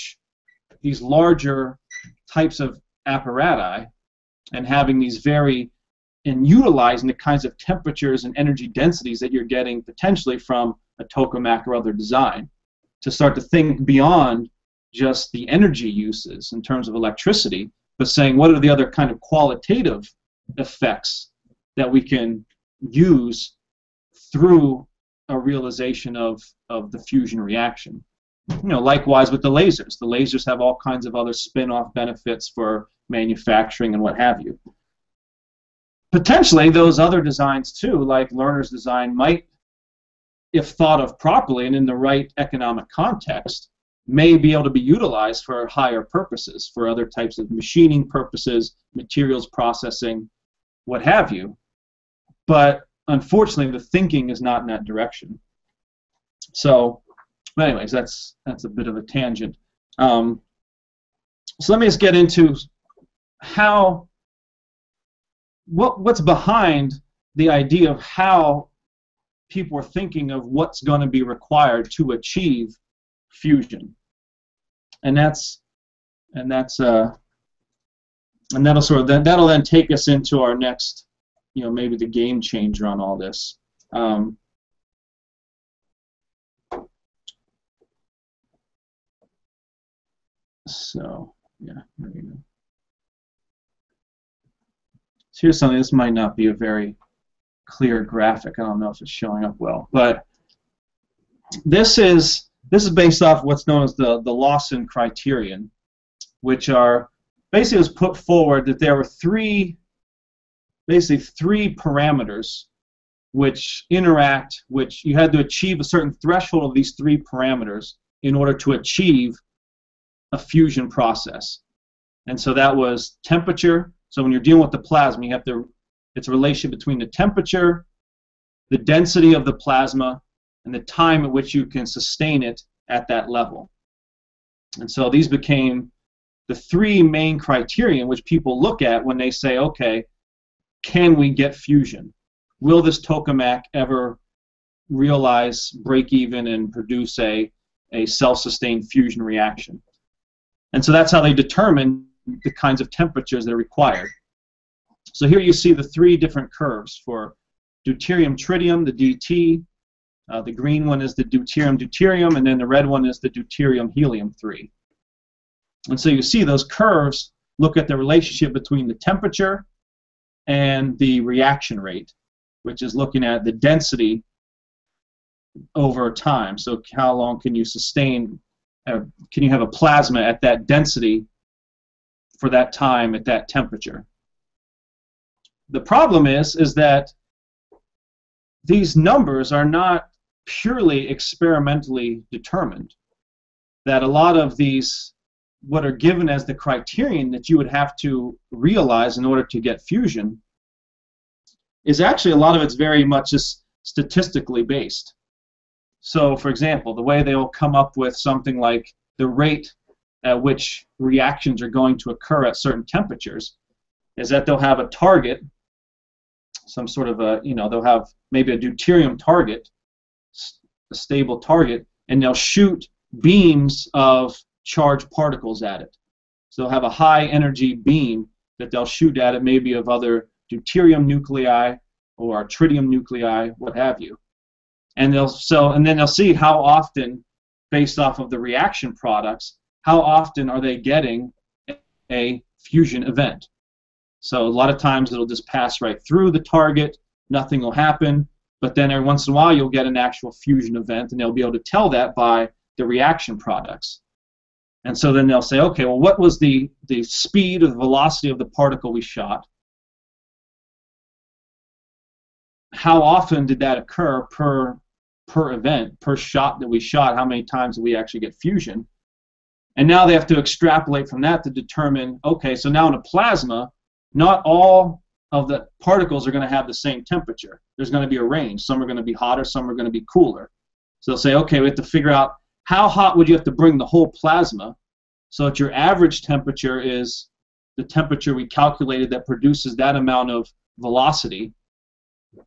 Speaker 1: types of apparati, and having these and utilizing the kinds of temperatures and energy densities that you're getting potentially from a Tokamak or other design, to start to think beyond just the energy uses in terms of electricity, but saying what are the other kind of qualitative effects that we can use through a realization of the fusion reaction. You know, likewise with the lasers. The lasers have all kinds of other spin-off benefits for manufacturing and what have you. Potentially, those other designs too, like Lerner's design, might, if thought of properly and in the right economic context, may be able to be utilized for higher purposes, for other types of machining purposes, materials processing, what have you. But unfortunately, the thinking is not in that direction. So, anyways, that's a bit of a tangent. So let me just get into what's behind the idea of how people are thinking of what's going to be required to achieve fusion, and that'll then take us into our next, maybe the game changer on all this. So yeah, there we go. So here's something. This might not be a very clear graphic. I don't know if it's showing up well, but this is based off what's known as the Lawson Criterion, which are basically was put forward that there were three parameters which interact, which you had to achieve a certain threshold of these three parameters in order to achieve a fusion process. And so that was temperature. So when you're dealing with the plasma, it's a relationship between the temperature, the density of the plasma, and the time at which you can sustain it at that level. And so these became the three main criteria which people look at when they say, okay, can we get fusion? Will this tokamak ever realize break even and produce a self-sustained fusion reaction? And so that's how they determine the kinds of temperatures that are required. So here you see the three different curves for deuterium-tritium, the DT. The green one is the deuterium-deuterium, and then the red one is the deuterium-helium-3. And so you see those curves look at the relationship between the temperature and the reaction rate, which is looking at the density over time. So how long can you sustain, can you have a plasma at that density for that time at that temperature? The problem is that these numbers are not purely experimentally determined. That a lot of these, what are given as the criterion that you would have to realize in order to get fusion, is actually a lot of it's very much just statistically based. So, for example, the way they'll come up with something like the rate at which reactions are going to occur at certain temperatures is that they'll have a target, some sort of a, they'll have maybe a deuterium target, a stable target, and they'll shoot beams of charged particles at it. So they'll have a high energy beam that they'll shoot at it, maybe of other deuterium nuclei or tritium nuclei, what have you. And then they'll see how often, based off of the reaction products, how often are they getting a fusion event. So a lot of times it'll just pass right through the target, nothing will happen, but then every once in a while you'll get an actual fusion event, and they'll be able to tell that by the reaction products. And so then they'll say, okay, well, what was the speed or the velocity of the particle we shot? How often did that occur per event, per shot that we shot? How many times did we actually get fusion? And now they have to extrapolate from that to determine, okay, so now in a plasma, not all of the particles are going to have the same temperature. There's going to be a range. Some are going to be hotter, some are going to be cooler. So they'll say, okay, we have to figure out how hot would you have to bring the whole plasma so that your average temperature is the temperature we calculated that produces that amount of velocity.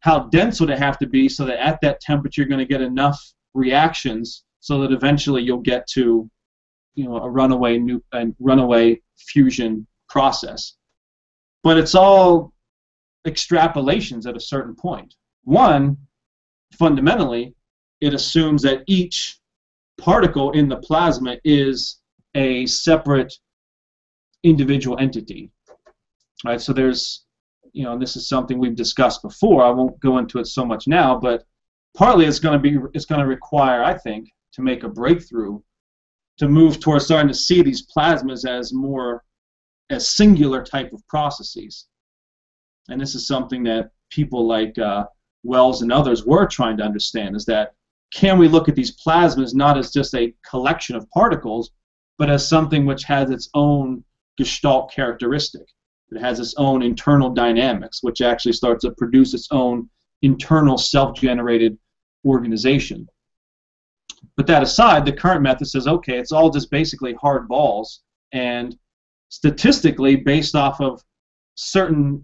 Speaker 1: How dense would it have to be so that at that temperature you're going to get enough reactions so that eventually you'll get to a runaway fusion process. But it's all extrapolations at a certain point. One, fundamentally, it assumes that each particle in the plasma is a separate individual entity. Right? So there's, this is something we've discussed before. I won't go into it so much now, but partly it's going to require, I think, to make a breakthrough, to move towards starting to see these plasmas as singular type of processes. And this is something that people like Wells and others were trying to understand, is that can we look at these plasmas not as just a collection of particles, but as something which has its own gestalt characteristic. It has its own internal dynamics, which actually starts to produce its own internal self-generated organization. But that aside, the current method says, okay, it's all just basically hard balls, and statistically, based off of certain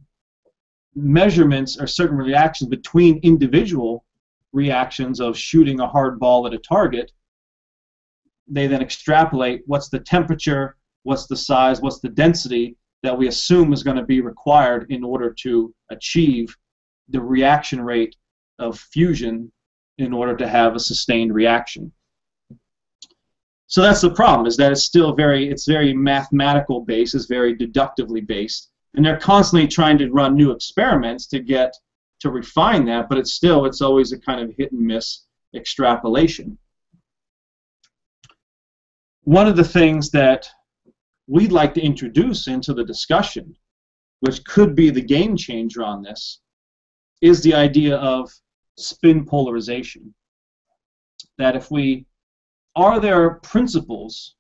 Speaker 1: measurements or certain reactions between individual reactions of shooting a hard ball at a target, they then extrapolate what's the temperature, what's the size, what's the density that we assume is going to be required in order to achieve the reaction rate of fusion in order to have a sustained reaction. So that's the problem, is that it's very mathematical based, it's very deductively based, and they're constantly trying to run new experiments to refine that, but it's always a kind of hit and miss extrapolation. One of the things that we'd like to introduce into the discussion, which could be the game changer on this, is the idea of spin polarization. That are there principles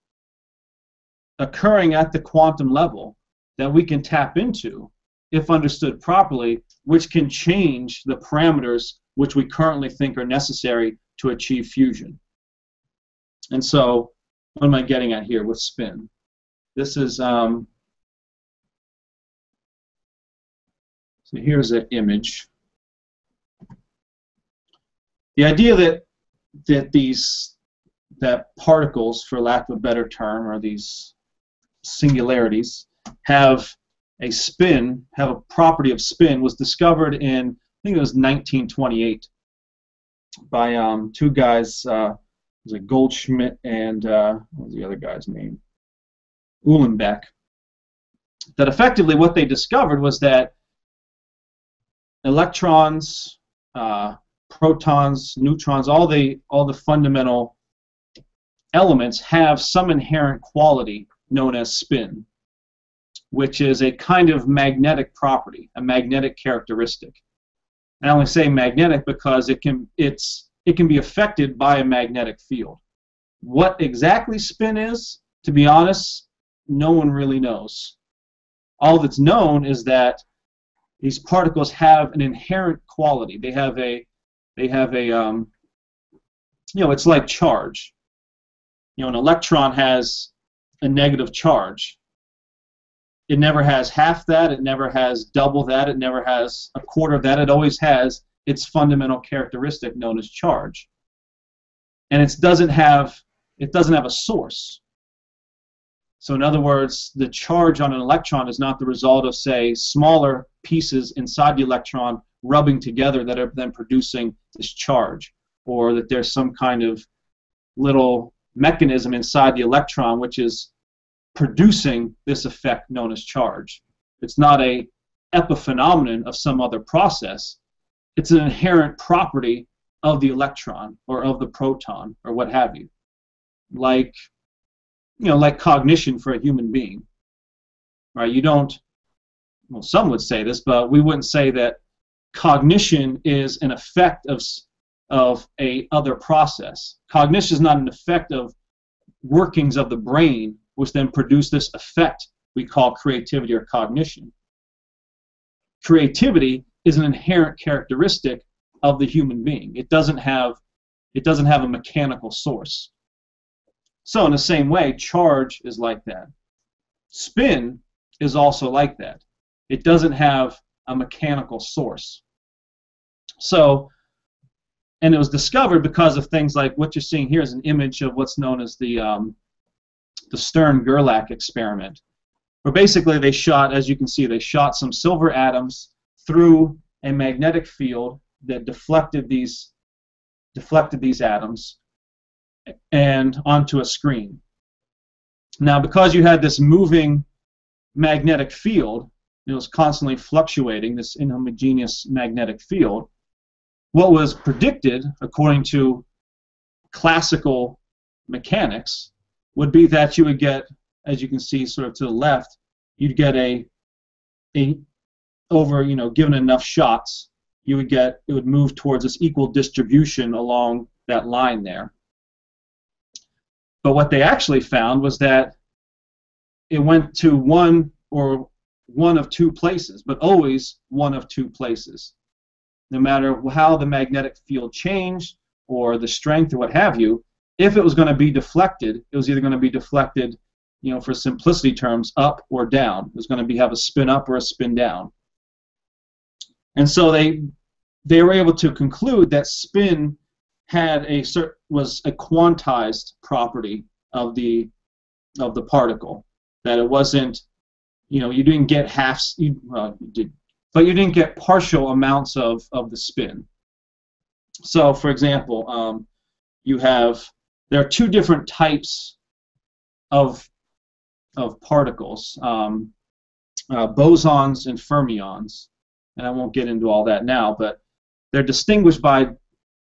Speaker 1: occurring at the quantum level that we can tap into, if understood properly, which can change the parameters which we currently think are necessary to achieve fusion. And so, what am I getting at here with spin? This is, so here's an image. The idea that particles, for lack of a better term, or these singularities, have a spin, have a property of spin, was discovered in, I think it was 1928, by two guys, it was a Goldschmidt and what was the other guy's name? Uhlenbeck. That effectively what they discovered was that electrons, protons, neutrons, all the fundamental elements have some inherent quality known as spin, which is a kind of magnetic property, a magnetic characteristic. I only say magnetic because it can be affected by a magnetic field. What exactly spin is, to be honest, no one really knows. All that's known is that these particles have an inherent quality. They have a it's like charge. An electron has a negative charge. It never has half that, it never has double that, it never has a quarter of that. It always has its fundamental characteristic known as charge. And it doesn't have a source. So in other words, the charge on an electron is not the result of, say, smaller pieces inside the electron rubbing together that are then producing this charge, or that there's some kind of little mechanism inside the electron which is producing this effect known as charge. It's not a epiphenomenon of some other process. It's an inherent property of the electron or of the proton or what have you. Like cognition for a human being. Right? You don't, well, some would say this, but we wouldn't say that cognition is an effect of a other process. Cognition is not an effect of workings of the brain which then produce this effect we call creativity or cognition. Creativity is an inherent characteristic of the human being. It doesn't have a mechanical source. So in the same way, charge is like that. Spin is also like that. It doesn't have a mechanical source. So, and it was discovered because of things like what you're seeing here is an image of what's known as the Stern-Gerlach experiment, where basically they shot, as you can see, they shot some silver atoms through a magnetic field that deflected these atoms and onto a screen. Now, because you had this moving magnetic field, it was constantly fluctuating, this inhomogeneous magnetic field, what was predicted, according to classical mechanics, would be that you would get, as you can see sort of to the left, you'd get given enough shots, it would move towards this equal distribution along that line there. But what they actually found was that it went to one of two places, but always one of two places. No matter how the magnetic field changed or the strength or what have you, if it was going to be deflected, it was either going to be deflected, you know, for simplicity terms, up or down. It was going to have a spin up or a spin down. And so they were able to conclude that spin was a quantized property of the particle. That it wasn't, you know, you didn't get halves, well, you did, but you didn't get partial amounts of the spin. So, for example, there are two different types of particles, bosons and fermions, and I won't get into all that now, but they're distinguished by,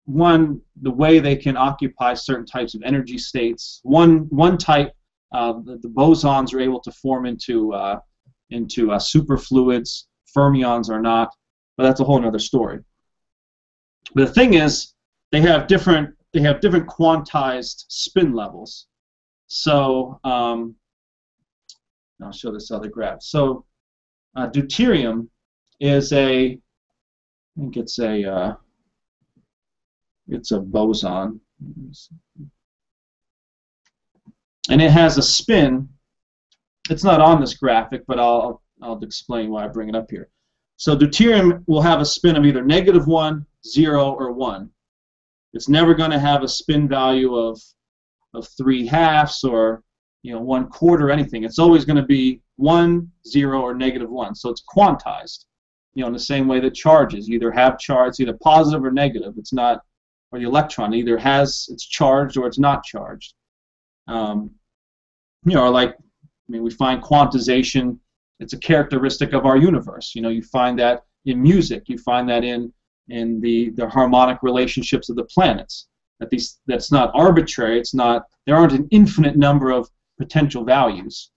Speaker 1: one, the way they can occupy certain types of energy states. One type, the bosons are able to form into superfluids. Fermions are not, but that's a whole other story. But the thing is, they have different quantized spin levels. So I'll show this other graph. So deuterium is I think it's a boson, and it has a spin. It's not on this graphic, but I'll explain why I bring it up here. So deuterium will have a spin of either -1, 0, or 1. It's never going to have a spin value of 3/2 or, you know, 1/4 or anything. It's always going to be 1, 0, or -1. So it's quantized. You know, in the same way that charges, you either have charge, either positive or negative. It's not, or the electron either it's charged or it's not charged. You know, like, I mean, we find quantization. It's a characteristic of our universe. You know, you find that in music. You find that in the harmonic relationships of the planets. That's not arbitrary. It's not. There aren't an infinite number of potential values.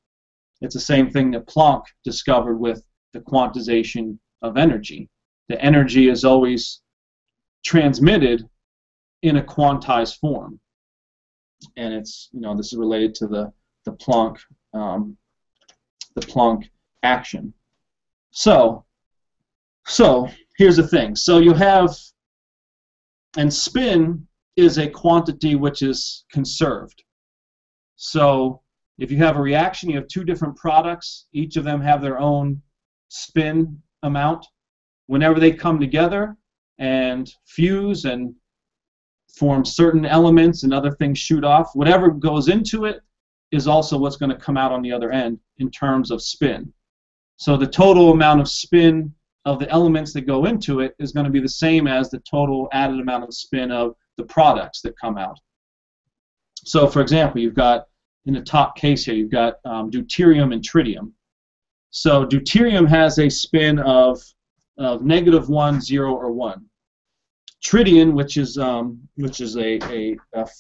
Speaker 1: It's the same thing that Planck discovered with the quantization of energy. The energy is always transmitted in a quantized form, and it's, you know, this is related to the Planck action. So here's the thing. So you have, and spin is a quantity which is conserved. So if you have a reaction, you have two different products. Each of them have their own spin amount. Whenever they come together and fuse and form certain elements and other things shoot off, whatever goes into it is also what's going to come out on the other end in terms of spin. So the total amount of spin of the elements that go into it is going to be the same as the total added amount of spin of the products that come out. So, for example, you've got, in the top case here, you've got deuterium and tritium. So deuterium has a spin of -1, 0, or 1. Tritium, which is a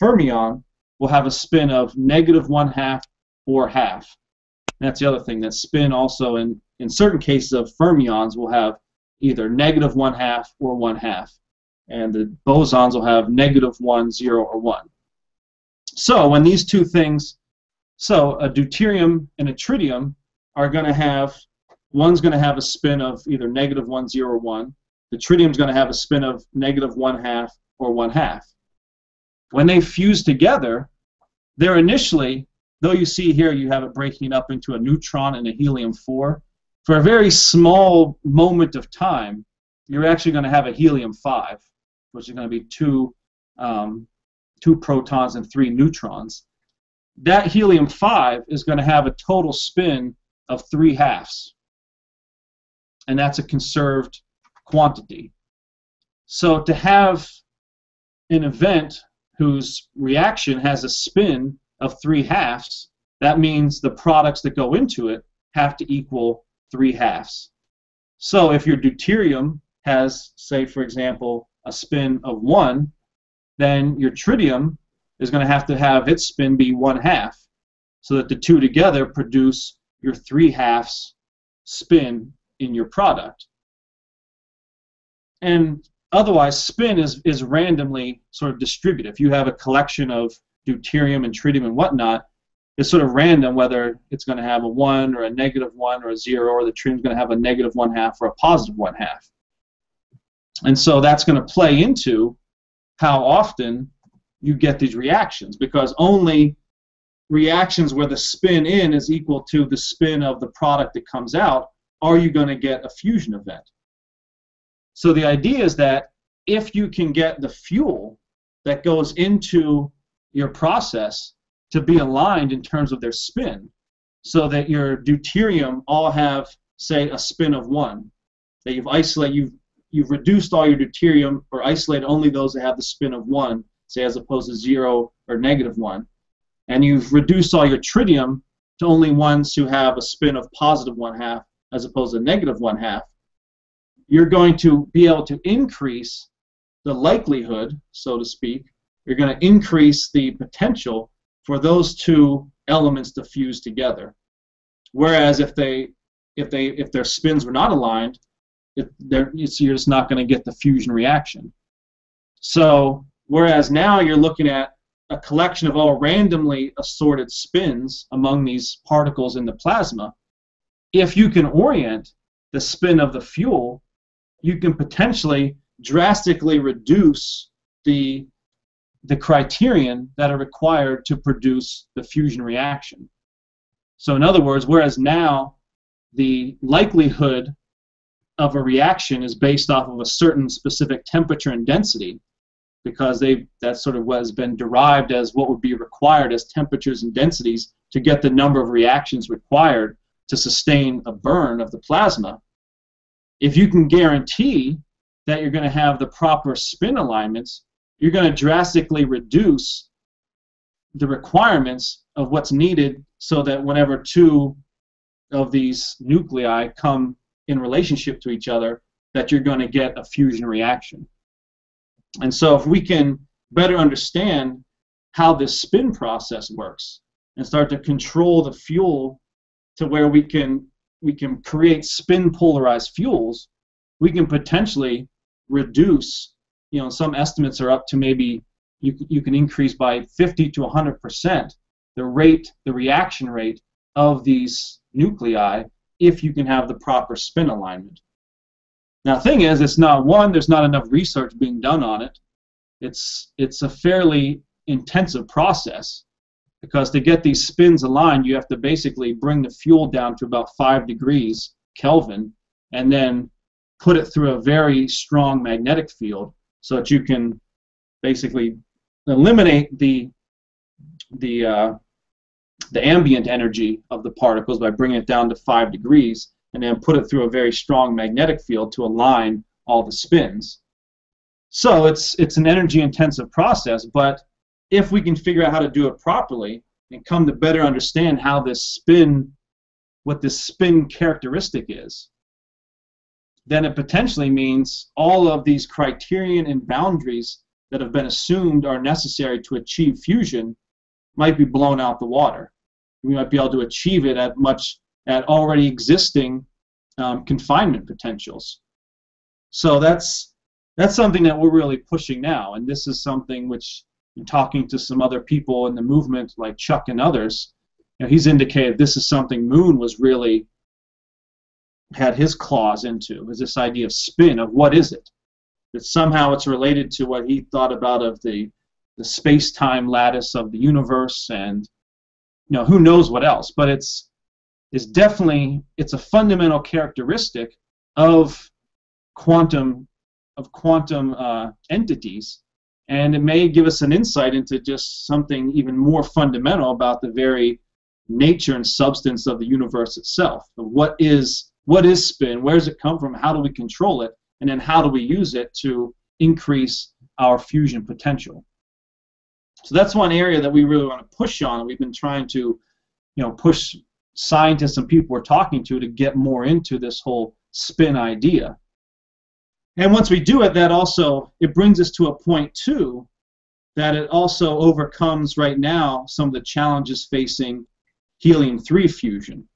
Speaker 1: fermion, will have a spin of -1/2 or half. And that's the other thing, that spin also in certain cases of fermions will have either -1/2 or 1/2. And the bosons will have -1, 0, or 1. So when these two things, so a deuterium and a tritium are going to have, one's going to have a spin of either -1, 0, or 1. The tritium's going to have a spin of -1/2 or 1/2. When they fuse together, they're initially, though you see here you have it breaking up into a neutron and a helium-4, for a very small moment of time, you're actually going to have a helium-5, which is going to be two protons and 3 neutrons. That helium-5 is going to have a total spin of 3/2, and that's a conserved quantity. So to have an event whose reaction has a spin of 3/2, that means the products that go into it have to equal 3/2. So if your deuterium has, say, for example, a spin of 1, then your tritium is going to have its spin be 1/2, so that the two together produce your 3/2 spin in your product. And otherwise, spin is randomly sort of distributed. If you have a collection of deuterium and tritium and whatnot, it's sort of random whether it's going to have a 1 or a -1 or a 0, or the tritium's going to have a -1/2 or a +1/2. And so that's going to play into how often you get these reactions, because only reactions where the spin in is equal to the spin of the product that comes out are you going to get a fusion event. So the idea is that if you can get the fuel that goes into your process to be aligned in terms of their spin, so that your deuterium all have, say, a spin of 1, that you've reduced all your deuterium or isolated only those that have the spin of 1, say, as opposed to 0 or -1, and you've reduced all your tritium to only ones who have a spin of +1/2 as opposed to -1/2, you're going to be able to increase the likelihood, so to speak. You're going to increase the potential for those two elements to fuse together. Whereas if their spins were not aligned, you're just not going to get the fusion reaction. So whereas now you're looking at a collection of all randomly assorted spins among these particles in the plasma, if you can orient the spin of the fuel, you can potentially drastically reduce the criterion that are required to produce the fusion reaction. So in other words, whereas now the likelihood of a reaction is based off of a certain specific temperature and density, because that's sort of what has been derived as what would be required as temperatures and densities to get the number of reactions required to sustain a burn of the plasma. If you can guarantee that you're going to have the proper spin alignments, you're going to drastically reduce the requirements of what's needed so that whenever two of these nuclei come in relationship to each other, that you're going to get a fusion reaction. And so if we can better understand how this spin process works and start to control the fuel to where we can create spin polarized fuels, we can potentially reduce, some estimates are up to maybe you can increase by 50 to 100% the reaction rate of these nuclei if you can have the proper spin alignment. Now, the thing is, there's not enough research being done on it. It's a fairly intensive process, because to get these spins aligned, you have to basically bring the fuel down to about 5 degrees Kelvin and then put it through a very strong magnetic field so that you can basically eliminate the ambient energy of the particles by bringing it down to 5 degrees, and then put it through a very strong magnetic field to align all the spins. So it's an energy-intensive process, but if we can figure out how to do it properly and come to better understand how what this spin characteristic is, then it potentially means all of these criterion and boundaries that have been assumed are necessary to achieve fusion might be blown out the water. We might be able to achieve it at already existing confinement potentials. So that's something that we're really pushing now, and this is something which, in talking to some other people in the movement, like Chuck and others, he's indicated this is something Moon was really had his claws into, is this idea of spin, of what is it? That somehow it's related to what he thought about of the space-time lattice of the universe, and who knows what else, but it's definitely a fundamental characteristic of quantum entities, and it may give us an insight into just something even more fundamental about the very nature and substance of the universe itself. Of what is spin? Where does it come from? How do we control it? And then how do we use it to increase our fusion potential? So that's one area that we really want to push on. We've been trying to, push scientists and people we're talking to get more into this whole spin idea. And once we do it, it brings us to a point too that it also overcomes right now some of the challenges facing helium-3 fusion.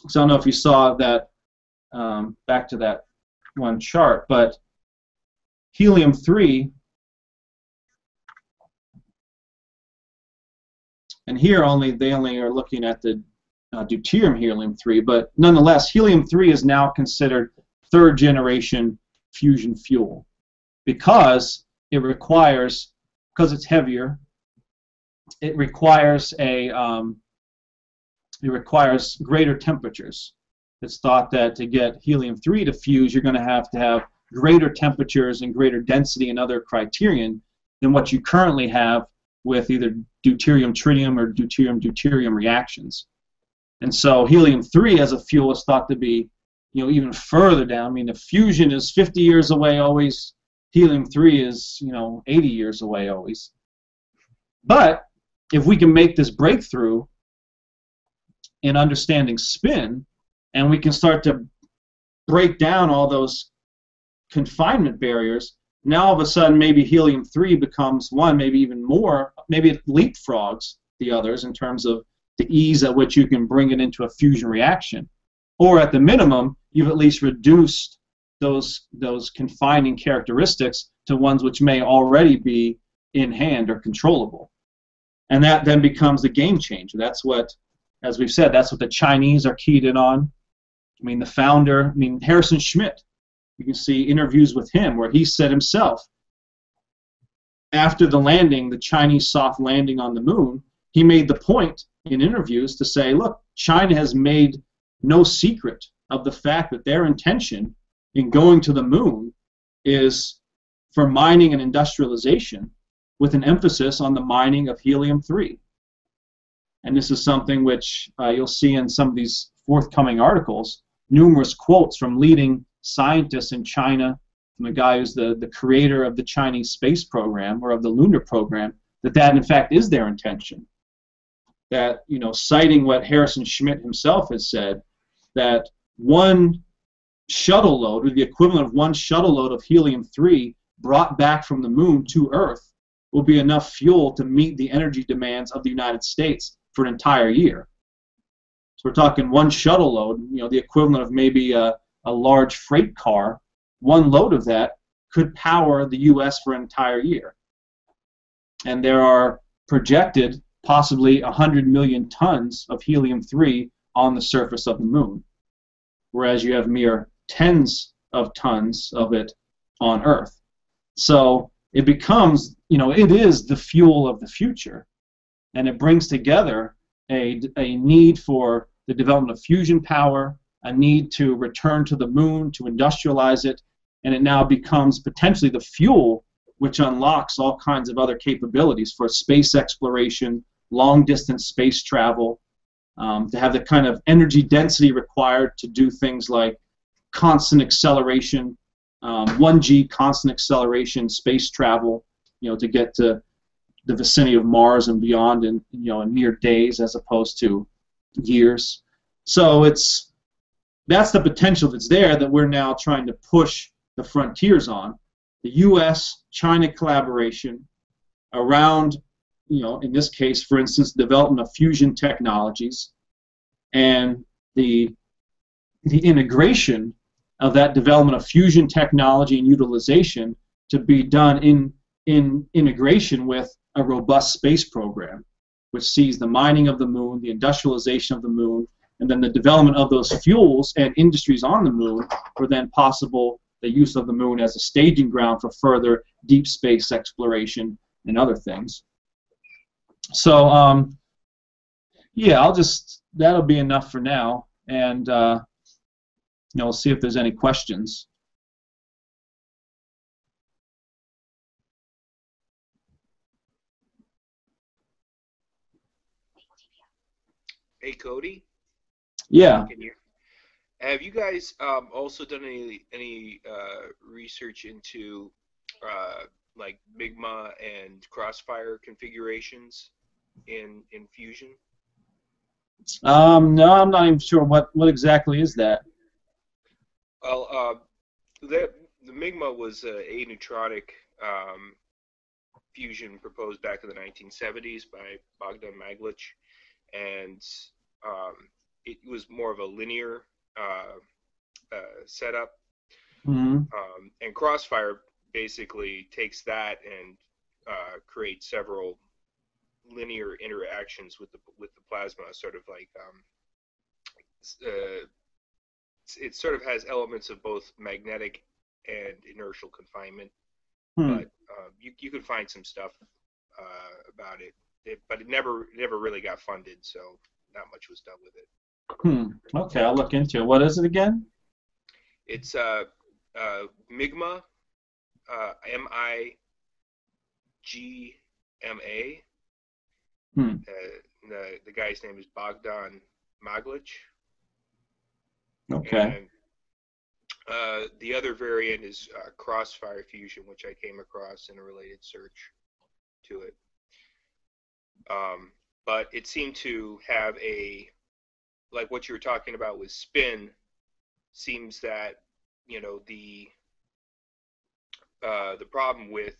Speaker 1: So I don't know if you saw that, back to that one chart, but helium-3, and here they only are looking at the deuterium helium-3, but nonetheless, helium-3 is now considered third-generation fusion fuel because because it's heavier, it requires greater temperatures. It's thought that to get helium-3 to fuse, you're going to have greater temperatures and greater density and other criterion than what you currently have with either deuterium-tritium or deuterium-deuterium reactions. And so helium-3 as a fuel is thought to be, even further down. I mean, if fusion is 50 years away always, helium-3 is, 80 years away always. But if we can make this breakthrough in understanding spin, and we can start to break down all those confinement barriers, now all of a sudden maybe helium-3 becomes one, maybe even more, maybe it leapfrogs the others in terms of the ease at which you can bring it into a fusion reaction. Or at the minimum, you've at least reduced those confining characteristics to ones which may already be in hand or controllable. And that then becomes the game changer. That's what, as we've said, that's what the Chinese are keyed in on. I mean, the founder, Harrison Schmitt, you can see interviews with him where he said himself, after the landing, the Chinese soft landing on the moon, he made the point in interviews to say, look, China has made no secret of the fact that their intention in going to the moon is for mining and industrialization with an emphasis on the mining of helium-3. And this is something which you'll see in some of these forthcoming articles, numerous quotes from leading scientists in China, from the guy who's the creator of the Chinese space program or of the lunar program, that in fact is their intention. That, citing what Harrison Schmitt himself has said, that one shuttle load, or the equivalent of one shuttle load of helium-3 brought back from the moon to Earth, will be enough fuel to meet the energy demands of the United States for an entire year. So we're talking one shuttle load, the equivalent of maybe a large freight car. One load of that could power the U.S. for an entire year. And there are projected possibly 100 million tons of helium-3 on the surface of the moon, whereas you have mere tens of tons of it on Earth. So it becomes, it is the fuel of the future, and it brings together a need for the development of fusion power, a need to return to the moon, to industrialize it, and it now becomes potentially the fuel which unlocks all kinds of other capabilities for space exploration, long-distance space travel, to have the kind of energy density required to do things like constant acceleration, 1G constant acceleration space travel, to get to the vicinity of Mars and beyond in mere days as opposed to years. So that's the potential that's there that we're now trying to push the frontiers on. The US-China collaboration around, in this case, for instance, development of fusion technologies and the integration of that development of fusion technology and utilization to be done in integration with a robust space program, which sees the mining of the moon, the industrialization of the moon, and then the development of those fuels and industries on the moon for then possible the use of the moon as a staging ground for further deep space exploration and other things. So, yeah, that'll be enough for now, and we'll see if there's any questions.
Speaker 2: Hey, Cody?
Speaker 1: Yeah.
Speaker 2: Have you guys also done any research into like Migma and Crossfire configurations in Fusion?
Speaker 1: No, I'm not even sure what exactly is that.
Speaker 2: Well, the Migma was a neutronic fusion proposed back in the 1970s by Bogdan Maglich, and it was more of a linear setup.
Speaker 1: Mm-hmm.
Speaker 2: And Crossfire basically takes that and creates several linear interactions with the plasma, sort of like it sort of has elements of both magnetic and inertial confinement. But you could find some stuff about it, but it never really got funded, so not much was done with it.
Speaker 1: Okay, I'll look into it. What is it again?
Speaker 2: It's Migma, M-I-G-M-A. The guy's name is Bogdan Maglich.
Speaker 1: Okay.
Speaker 2: And the other variant is Crossfire Fusion, which I came across in a related search to it. But it seemed to have like what you were talking about with spin, seems that, you know, the problem with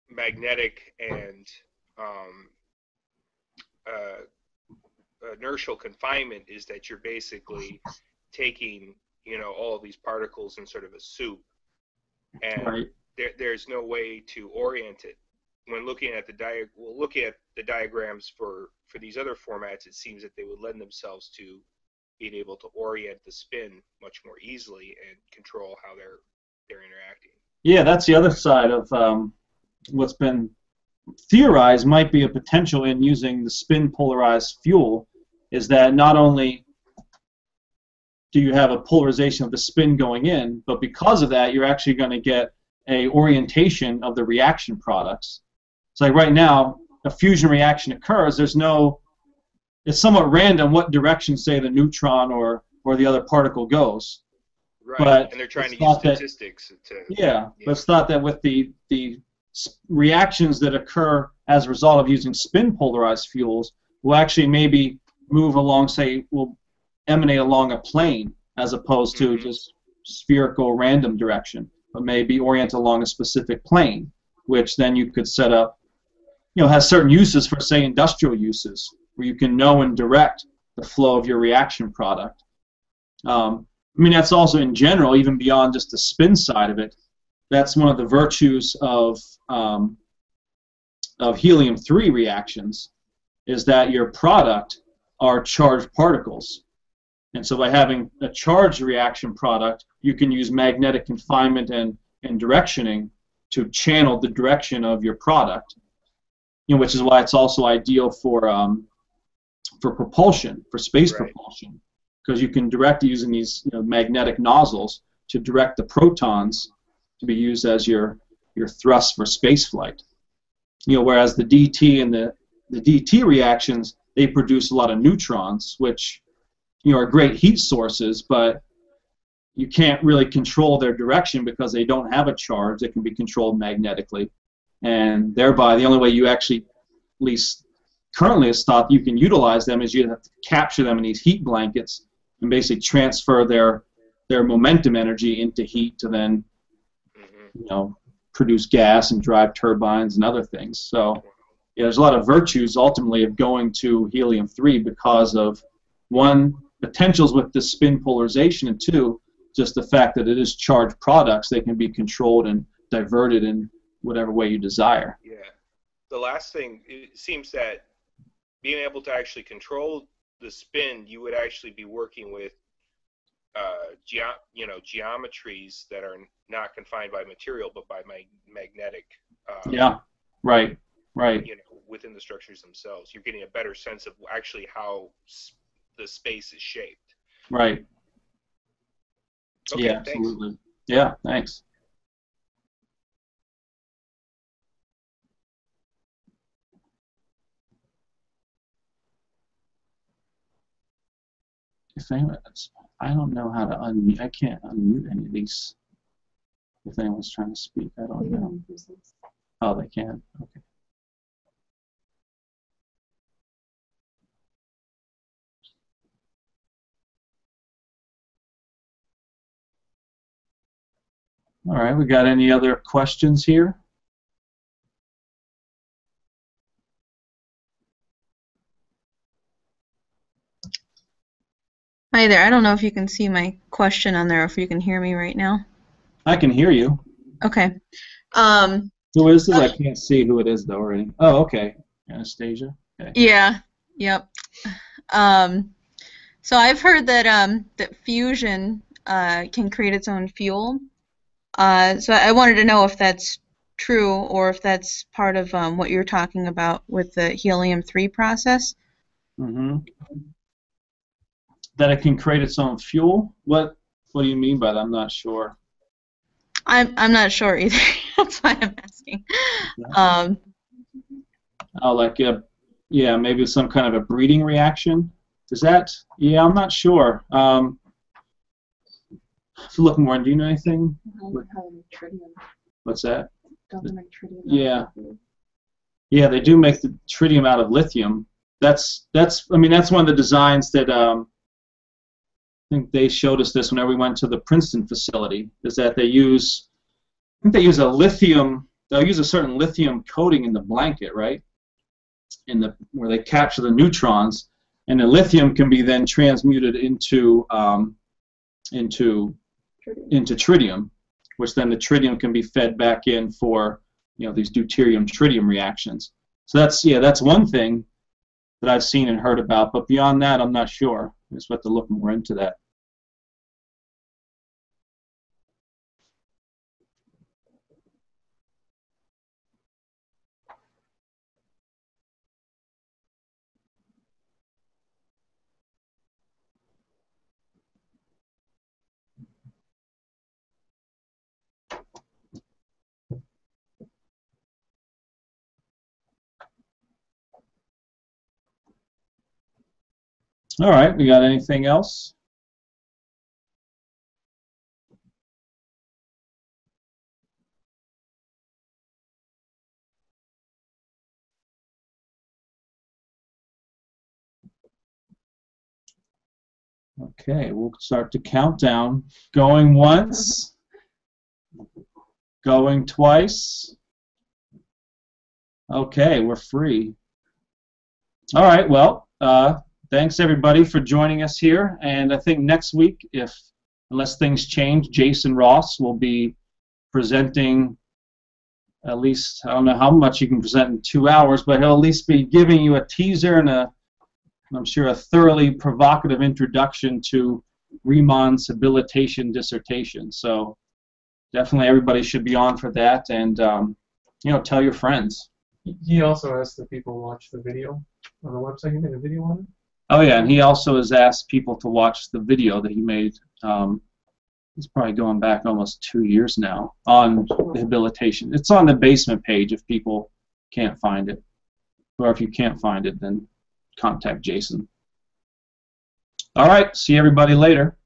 Speaker 2: magnetic and inertial confinement is that you're basically taking, you know, all of these particles in sort of a soup, and there's no way to orient it. When looking at the diagrams for these other formats, it seems that they would lend themselves to being able to orient the spin much more easily and control how they're interacting.
Speaker 1: Yeah, that's the other side of what's been theorized might be a potential in using the spin polarized fuel, is that not only do you have a polarization of the spin going in, but because of that, you're actually going to get a orientation of the reaction products. It's like right now, a fusion reaction occurs. It's somewhat random what direction, say, the neutron or the other particle goes.
Speaker 2: Right,
Speaker 1: but
Speaker 2: and they're trying to use statistics to...
Speaker 1: Yeah, but it's thought that with the reactions that occur as a result of using spin polarized fuels will actually maybe move along, say, will emanate along a plane as opposed to just spherical random direction, but maybe oriented along a specific plane, which then you could set up, you know, has certain uses for, say, industrial uses, where you can know and direct the flow of your reaction product. I mean, that's also in general, even beyond just the spin side of it, that's one of the virtues of helium-3 reactions, is that your product are charged particles. And so by having a charged reaction product, you can use magnetic confinement and directioning to channel the direction of your product, you know, which is why it's also ideal for propulsion, for space propulsion, because you can direct using these, you know, magnetic nozzles to direct the protons to be used as your thrust for space flight. You know, whereas the DT and the DT reactions, they produce a lot of neutrons, which, you know, are great heat sources, but you can't really control their direction because they don't have a charge that can be controlled magnetically. And thereby, the only way you actually, at least currently it's thought you can utilize them, is you have to capture them in these heat blankets and basically transfer their momentum energy into heat to then, you know, produce gas and drive turbines and other things. So yeah, there's a lot of virtues ultimately of going to helium-3 because of, one, potentials with the spin polarization, and two, just the fact that it is charged products. They can be controlled and diverted in whatever way you desire.
Speaker 2: Yeah. The last thing, it seems that being able to actually control the spin, you would actually be working with geometries that are not confined by material but by magnetic.
Speaker 1: Yeah. Right.
Speaker 2: You know, within the structures themselves, you're getting a better sense of actually how the space is shaped.
Speaker 1: Right.
Speaker 2: Okay,
Speaker 1: yeah, absolutely. Thanks. Yeah, thanks. If anyone, I don't know how to unmute. I can't unmute any of these. If anyone's trying to speak, I don't know. Oh, they can. Okay. All right, we got any other questions here?
Speaker 5: Hi there. I don't know if you can see my question on there or if you can hear me right now.
Speaker 1: I can hear you.
Speaker 5: Okay.
Speaker 1: Who is this? I can't see who it is though. Already. Oh, okay. Anastasia. Okay.
Speaker 5: Yeah. Yep. So I've heard that that fusion can create its own fuel. So I wanted to know if that's true or if that's part of what you're talking about with the helium-3 process.
Speaker 1: Mm-hmm. That it can create its own fuel? What do you mean by that? I'm not sure.
Speaker 5: I'm not sure either. That's why I'm asking.
Speaker 1: Oh, like yeah, maybe some kind of a breeding reaction. Is that? Yeah, I'm not sure. To look more, do you know anything? What's that? Yeah. Yeah, they do make the tritium out of lithium. That's I mean that's one of the designs that I think they showed us this whenever we went to the Princeton facility. Is that they use I think they use a lithium. They'll use a certain lithium coating in the blanket, right? Where they capture the neutrons, and the lithium can be then transmuted into tritium, which then the tritium can be fed back in for these deuterium-tritium reactions. So that's one thing that I've seen and heard about, but beyond that, I'm not sure. I just have to look more into that. All right, we got anything else? Okay, we'll start to count down. Going once, going twice. Okay, we're free. All right, well, thanks everybody for joining us here, and I think next week, unless things change, Jason Ross will be presenting at least, I don't know how much you can present in 2 hours, but he'll at least be giving you a teaser and I'm sure a thoroughly provocative introduction to Riemann's habilitation dissertation. So definitely everybody should be on for that, and tell your friends.
Speaker 4: He also asked that people watch the video on the website. He made a video on it?
Speaker 1: Oh yeah, and he also has asked people to watch the video that he made. It's probably going back almost 2 years now on the habilitation. It's on the basement page if people can't find it. Or if you can't find it, then contact Jason. All right, see everybody later.